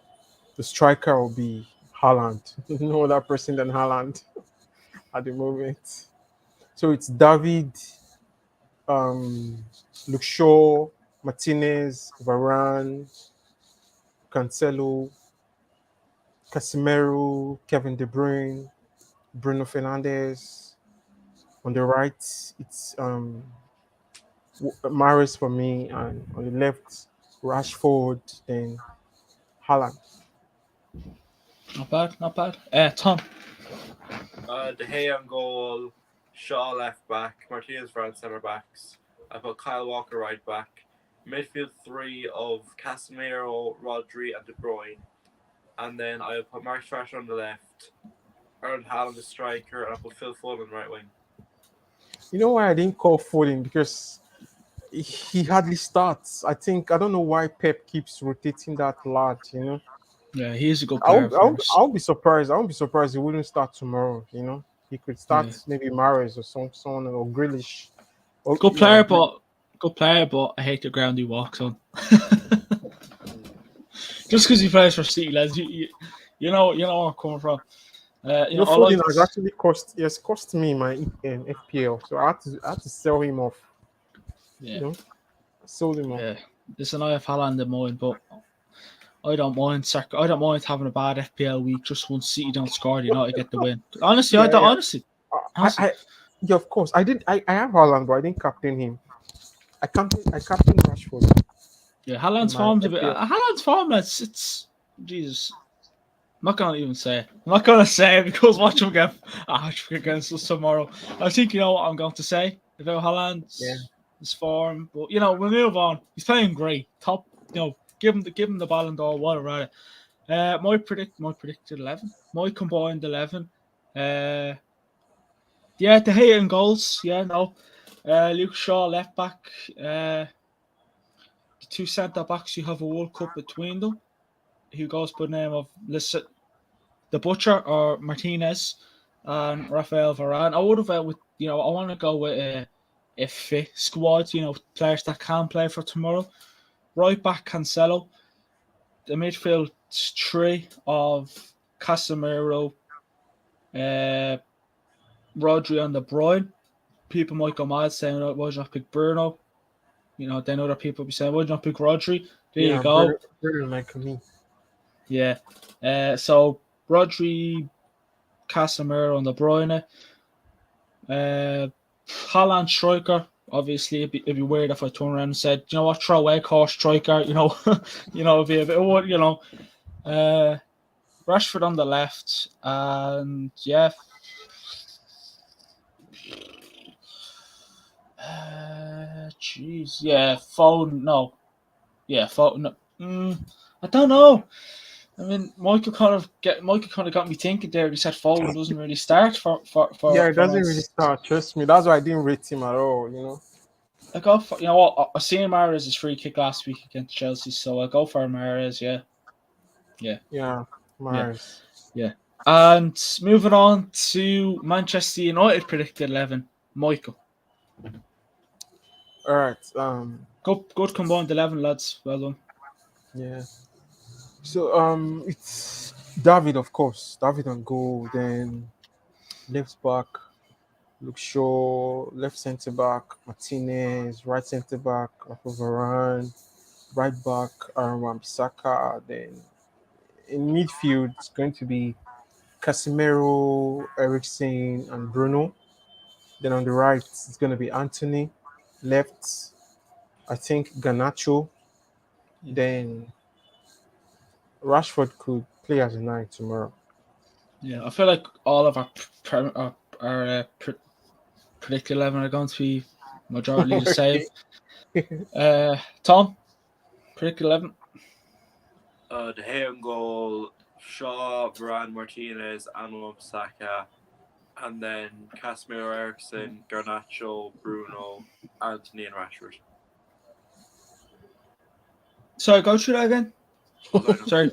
the striker will be Haaland. No other person than Haaland at the moment. So it's David, um, Luke Shaw, Martinez, Varane, Cancelo, Casemiro, Kevin De Bruyne, Bruno Fernandes. On the right, it's Maris for me, and on the left, Rashford, then Haaland. Not bad, not bad. Tom. De Gea on goal, Shaw left back, Martinez front centre backs. I put Kyle Walker right back. Midfield three of Casemiro, Rodri, and De Bruyne. And then I put Mark Rashford on the left, Erling Haaland the striker, and I put Phil Foden right wing. You know why I didn't call Foden? Because he hardly starts. I don't know why Pep keeps rotating that lad. Yeah, he's a good player for us. I'll be surprised. I won't be surprised he wouldn't start tomorrow. He could start Yeah. maybe Mahrez or someone or Grealish. Or, Good player, but I hate the ground he walks on. Just because he plays for City, lads, you know where I'm coming from. Foden has actually cost me my FPL, so I had to sell him off. Yeah, sold him off. yeah. Listen, I have Haaland in mind, but I don't mind having a bad FPL week just once City don't score, to get the win. Honestly, Yeah, I don't. yeah. Honestly, yeah, of course. I have Haaland, but I didn't captain him. I captain Rashford. Yeah, Haaland's form's a bit. Haaland's form, it's Jesus. I'm not gonna even say it. I'm not gonna say it because watch him get a hat-trick against us tomorrow. I think you know what I'm going to say about Haaland's his form, but we'll move on. He's playing great. Top, give him the Ballon d'Or. What about it? My predicted 11. My combined 11. De Gea in goals. Yeah, no. Luke Shaw left back. The two centre backs. You have a World Cup between them. Who goes by the name of the Butcher or Martinez and Rafael Varane. I would have I want to go with a fit squad. Players that can play for tomorrow. Right back Cancelo. The midfield three of Casemiro, Rodri, and De Bruyne. People might go mad saying, "Why did you not pick Bruno?" Then other people be saying, "Why did you not pick Rodri?" There you go. Very like me. Yeah. So Rodri, Casemiro, and De Bruyne. Haaland striker. Obviously, it'd be weird if I turn around and said, "You know what? Throw away core striker." It'd be a bit of Rashford on the left, and yeah. Jeez, yeah, phone. No, yeah, phone. No. I don't know. I mean, Michael kind of got me thinking there. He said Foden doesn't really start for Yeah, it doesn't us. really start. Trust me, that's why I didn't rate him at all. I go for what I seen Mahrez' free kick last week against Chelsea, so I go for Mahrez. Yeah, Mahrez. Yeah. And moving on to Manchester United predicted 11. Michael. All right. Good combined 11, lads. Well done. Yeah. So it's David, of course. David on goal. Then left back, Luke Shaw. Left centre back, Martinez. Right centre back, Varane. right back, Wan-Bissaka. Then in midfield, it's going to be Casemiro, Eriksen, and Bruno. Then on the right, it's going to be Anthony. Left, I think Garnacho. Yeah. Then Rashford could play as a nine tomorrow. Yeah, I feel like all of our predicted 11 are going to be majority the same. Tom, predicted 11. De Gea in goal, Shaw, Varane, Martinez, and Wan-Bissaka, and then Casemiro, Eriksen, Garnacho, Bruno, Anthony, and Rashford. Sorry, go through that again. Sorry.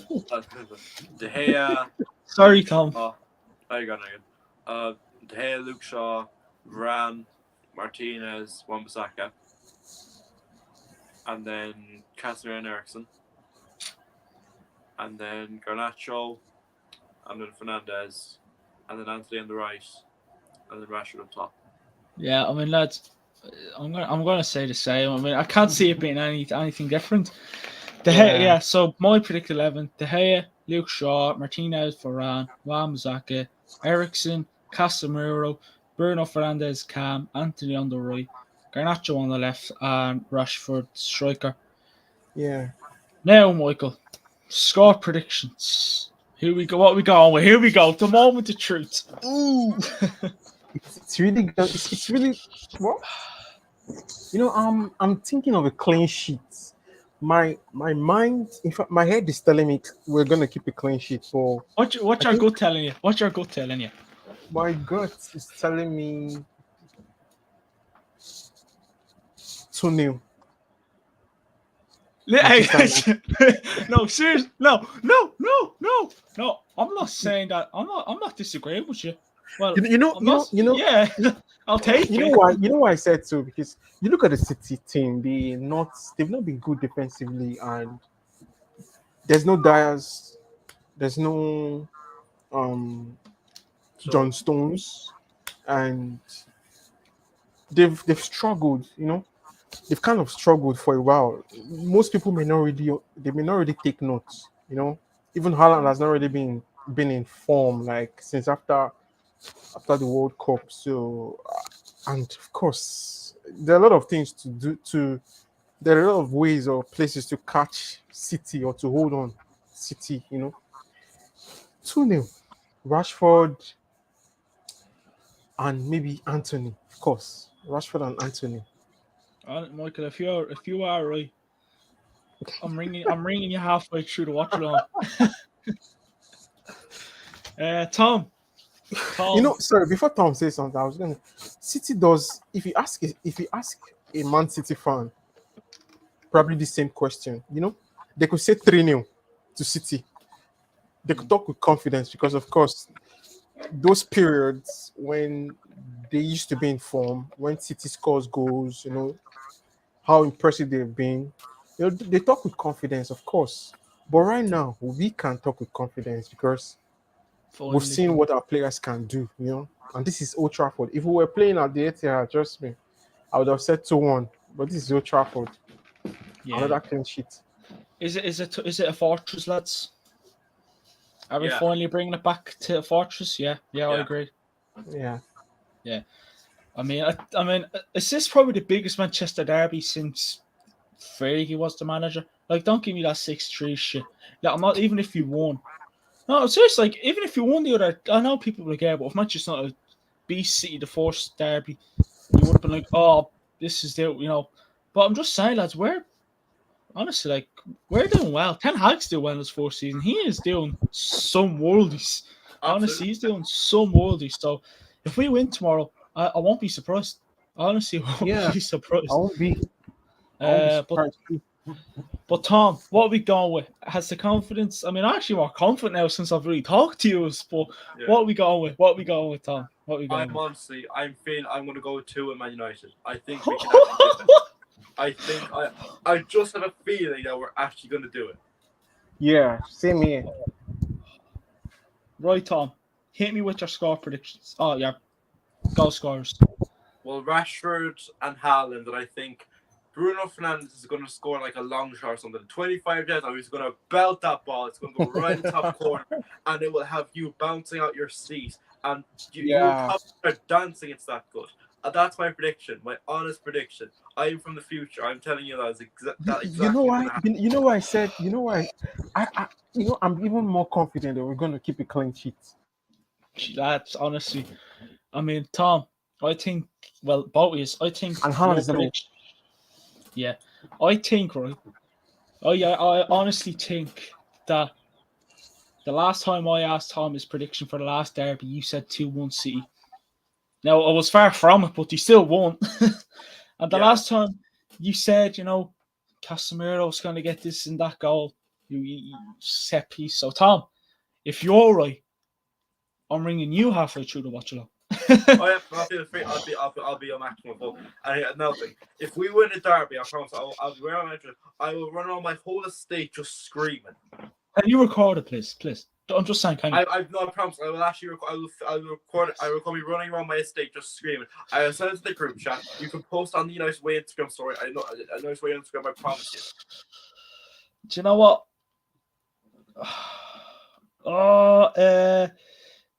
De Gea. Sorry, Luke Tom. Shaw. There you go, De Gea, Luke Shaw, Varane, Martinez, Wan-Bissaka, and then Casemiro and Eriksen, and then Garnacho, and then Fernandez, and then Anthony on the right, and then Rashford on top. Yeah, I mean, lads, I'm gonna say the same. I mean, I can't see it being anything different. De Gea, yeah. So my predicted 11: De Gea, Luke Shaw, Martinez, Varane, Wan-Bissaka, Eriksen, Casemiro, Bruno Fernandes, Cam, Anthony on the right, Garnacho on the left, and Rashford striker. Yeah. Now, Michael, score predictions. Here we go. What we going with? Here we go. The moment of truth. Ooh. It's really it's really what? I'm thinking of a clean sheet. My mind, in fact, my head is telling me we're gonna keep a clean sheet. For What's your gut telling you? What's your gut telling you? my gut is telling me 2-0. No, seriously, no. I'm not saying that. I'm not disagreeing with you. Well, yeah, I'll take you it. know why? You know why I said so? Because you look at the City team, they've not been good defensively, and there's no Dyers, there's no John Stones, and they've struggled. They've kind of struggled for a while. Most people may not really take notes. Even Haaland has not really been in form like since after the World Cup. So, and of course, there are a lot of things to do. There are a lot of ways or places to catch City or to hold on City. 2-0, Rashford and maybe Anthony. Of course, Rashford and Anthony. Michael, if you are right, I'm ringing you halfway through the watch along. Tom. Sorry, before Tom says something, I was going to City does if you ask a Man City fan probably the same question, they could say 3-0 to City. They could talk with confidence because of course those periods when they used to be in form, when City scores goals, how impressive they've been. They talk with confidence, of course. But right now, we can't talk with confidence because we've seen what our players can do, And this is Old Trafford. If we were playing at the Etihad, trust me, I would have said 2-1. But this is Old Trafford. Yeah. Another clean sheet. Is it a fortress, lads? Are we finally bringing it back to a fortress? Yeah, I agree. Yeah. I mean, is this probably the biggest Manchester derby since Fergie was the manager? Like, don't give me that 6-3 shit. Like, I'm not even if you won. No, seriously, like, even if you won the other, I know people will care, but if Manchester United beat City the first derby, you would have been like, oh, this is the, But I'm just saying, lads, we're doing well. Ten Hag's doing well in his first season. He is doing some worldies. Honestly, he's doing some worldies. So if we win tomorrow, I won't be surprised. Honestly, I won't be surprised. I won't be. But Tom, what are we going with? Has the confidence? I mean, I'm actually more confident now since I've really talked to you. But what are we going with? What are we going with, Tom? What are we going with? Honestly, I'm going to go with 2 in Man United. I think we can actually do it. I just have a feeling that we're actually going to do it. Yeah, same here. Right, Tom. Hit me with your score predictions. Oh, yeah. Goal scorers. Well, Rashford and Haaland, and I think Bruno Fernandes is going to score like a long shot or something, 25 yards, and he's going to belt that ball. It's going to go right in the top corner, and it will have you bouncing out your seat, and you will probably start dancing. It's that good. That's my prediction, my honest prediction. I'm from the future. I'm telling you that exactly. You know why? You know why I said. You know why? I'm even more confident that we're going to keep a clean sheet. Lads, honestly, I mean, Tom, I think. Well, both of us, I think. And Haaland is the goal. Yeah, I think, right. I honestly think that the last time I asked Tom his prediction for the last derby, you said 2-1 City. Now, I was far from it, but he still won. And the last time you said, Casemiro's going to get this and that goal, you set piece. So, Tom, if you're right, I'm ringing you halfway through the watch along. I'll be your maximum vote. And another thing, if we win a derby, I promise I will run on my whole estate just screaming. Can you record it, please? I'm just saying, can you? I promise. I will actually record. I will record it. I will be running around my estate just screaming. I will send it to the group chat. You can post on the United Way Instagram story. I know United Way Instagram. I promise you. Do you know what? Do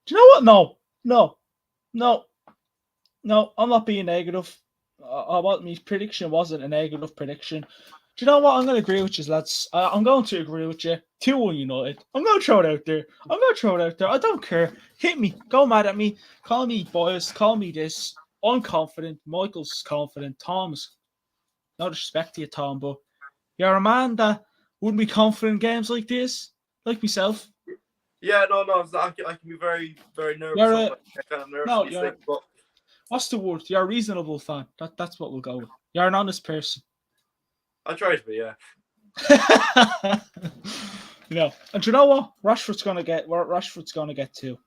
you know what? No. I'm not being negative. My prediction wasn't a negative prediction. Do you know what? I'm going to agree with you, lads. I'm going to agree with you. 2-1 United. I'm going to throw it out there. I don't care. Hit me. Go mad at me. Call me boys. Call me this. I'm confident. Michael's confident. Tom's. No disrespect to you, Tom, but you're a man that wouldn't be confident in games like this, like myself. Yeah, no. I can be very, very nervous. But what's the word? You're a reasonable fan. That's what we'll go with. You're an honest person. I try to be, yeah. And do you know what? Rashford's gonna get 2.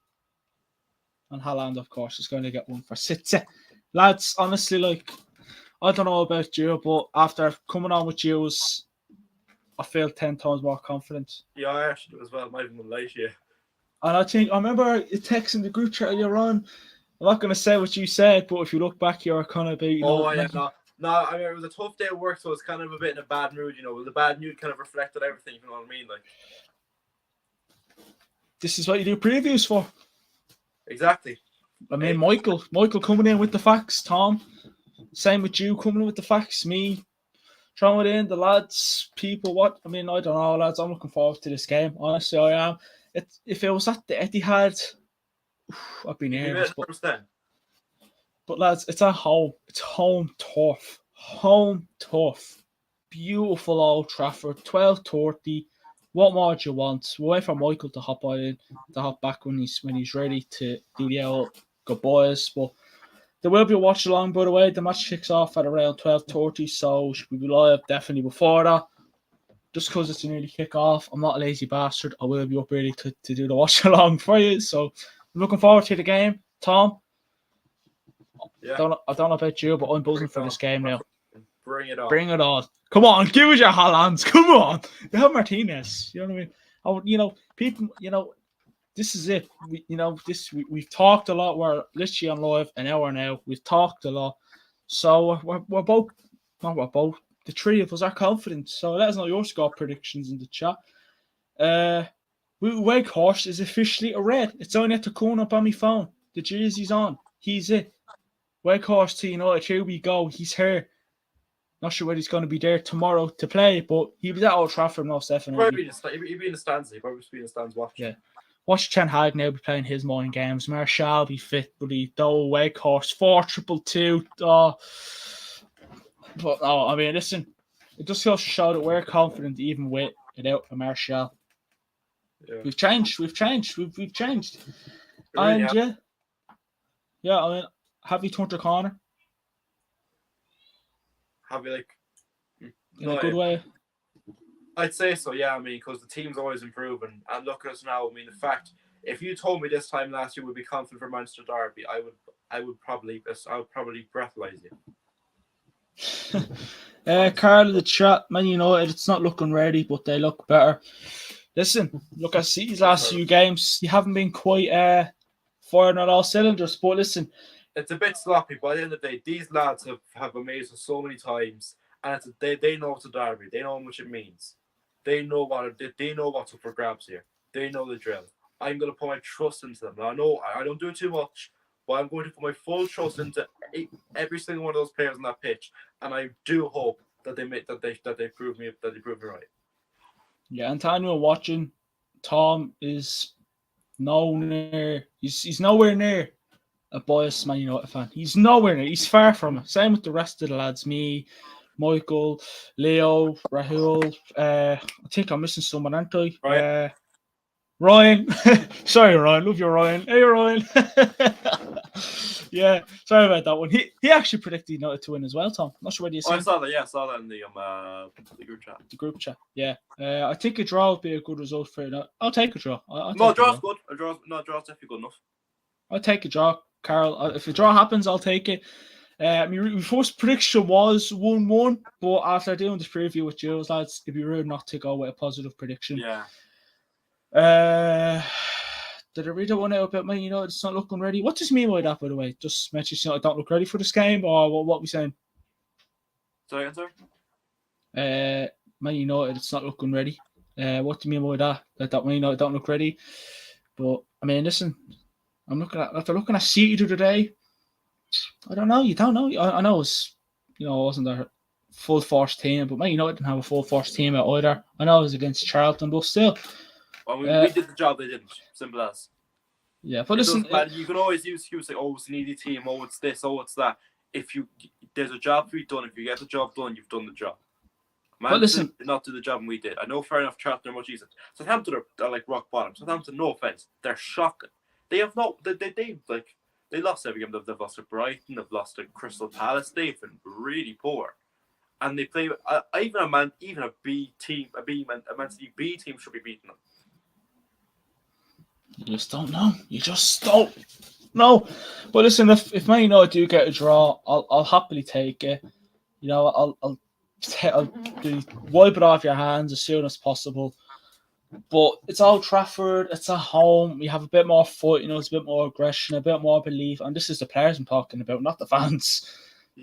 And Haaland, of course, is going to get 1 for City. Lads, honestly, I don't know about you, but after coming on with you, I feel 10 times more confident. Yeah, I actually do as well. I'm not even gonna lie to you. And I remember texting the group chat earlier on. I'm not going to say what you said, but if you look back, you're kind of No, I mean, it was a tough day at work, so it's kind of a bit in a bad mood, The bad mood kind of reflected everything, you know what I mean? This is what you do previews for. Exactly. I mean, Michael coming in with the facts, Tom. Same with you coming in with the facts. Me throwing it in, the lads, people, what? I mean, I don't know, lads. I'm looking forward to this game. Honestly, I am. If it was at the Etihad, I'd be nervous. But lads, it's at home. It's home turf. Beautiful Old Trafford. 12:30. What more do you want? We'll wait for Michael to hop back when he's ready to do the old goodbyes. But there will be a watch along, by the way. The match kicks off at around 12:30, so should we be live definitely before that. Just because it's an early kick off, I'm not a lazy bastard. I will be up ready to do the watch along for you. So I'm looking forward to the game, Tom. Yeah. I don't know about you, but I'm buzzing for this game now. Bring it on. Come on, give us your Haalands. Come on. You have Martinez. You know what I mean? People, this is it. We've talked a lot. We're literally on live an hour now. We've talked a lot. So the three of us are confident. So let us know your score predictions in the chat. Weghorst is officially a red. It's only at the corner up on my phone. The jersey's on. He's it. Weghorst to United. Here we go. He's here. Not sure whether he's going to be there tomorrow to play, but he was at Old Trafford most definitely. He'll be in the stands. He'll probably be in the stands watching. Yeah. Watch Ten Hag now be playing his mind games. Martial be fit, but Weghorst 4-2-2. But no, I mean, listen, it just goes to show that we're confident even without a Martial. Yeah. We've changed. Really and yeah, I mean, have you turned the corner? Have you in a good way? I'd say so, yeah. I mean, because the team's always improving, and look at us now. I mean, the fact, if you told me this time last year we'd be confident for Manchester Derby, I would probably breathalyze you. Carl in the chat, Man United, it's not looking ready, but they look better. Listen, look at City's last few games. You haven't been quite firing on all cylinders, but listen, it's a bit sloppy, but at the end of the day, these lads have amazed us so many times, and they know it's a derby. They know how much it means. They know what's up for grabs here. They know the drill. I'm going to put my trust into them. Now, I know I don't do it too much, but I'm going to put my full trust into every single one of those players on that pitch, and I do hope that they prove me right. Yeah, Antonio watching. Tom is nowhere. He's nowhere near a biased Man United fan. He's nowhere near. He's far from it. Same with the rest of the lads. Me, Michael, Leo, Rahul. I think I'm missing someone, aren't I? Right. Ryan. Sorry, Ryan. Love you, Ryan. Hey, Ryan. Yeah, sorry about that one. He actually predicted United to win as well, Tom. Not sure whether you saw. I saw that. Yeah, I saw that in the group chat. The group chat. Yeah. I think a draw would be a good result for you. I'll take a draw. No, draw's good. Draw's definitely good enough. I'll take a draw, Carl. If a draw happens, I'll take it. My first prediction was 1-1, but after doing this preview with you lads, it'd be rude not to go with a positive prediction. Yeah. Did I read that one out about Man United? It's not looking ready. What does he mean by that, by the way? Just Manchester United don't look ready for this game, or what are we saying? Sorry, answer. Man United, it's not looking ready. What do you mean by that? That Man United don't look ready? But I mean, listen, after looking at City today, I don't know. You don't know. I know it's it wasn't their full force team, but Man United didn't have a full force team out either. I know it was against Charlton, but still. Well, we did the job, they didn't. Simple as. Yeah, but listen, you can always use excuses like, oh, it's an easy team, oh, it's this, oh, it's that. There's a job to be done. If you get the job done, you've done the job. Man, listen, did not do the job, and we did. I know, fair enough, Charlton are much easier. Southampton are like rock bottom. Southampton, no offense, they're shocking. They have they lost every game. They've lost to Brighton, they've lost to Crystal Palace. They've been really poor. And they play even a Man City B team should be beating them. You just don't know. You just don't know. But listen, if Man United do get a draw, I'll happily take it. I'll wipe it off your hands as soon as possible. But it's Old Trafford. It's at home. We have a bit more fight. It's a bit more aggression, a bit more belief. And this is the players I'm talking about, not the fans.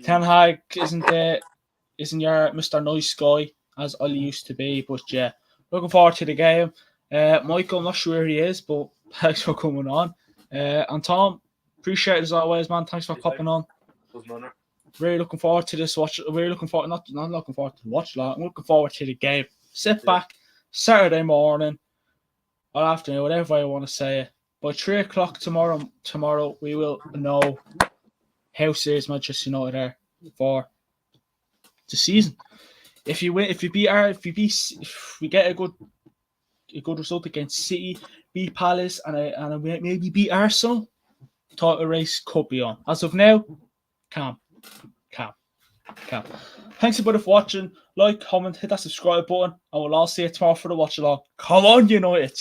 Ten Hag isn't your Mr. Nice Guy as Ollie used to be. But yeah, looking forward to the game. Michael, I'm not sure where he is, but thanks for coming on. And Tom, appreciate it as always, man. Thanks for popping on. It was an honor. Really looking forward to this watch. Really looking forward, not looking forward to watch that. I'm looking forward to the game. Sit back, Saturday morning or afternoon, whatever I want to say. By 3:00 tomorrow, we will know how serious Manchester United are for the season. If we get a good result against City, beat Palace, and maybe beat Arsenal, title race could be on. As of now, calm. Thanks everybody for watching. Like, comment, hit that subscribe button, and we'll all see you tomorrow for the watch along. Come on, United!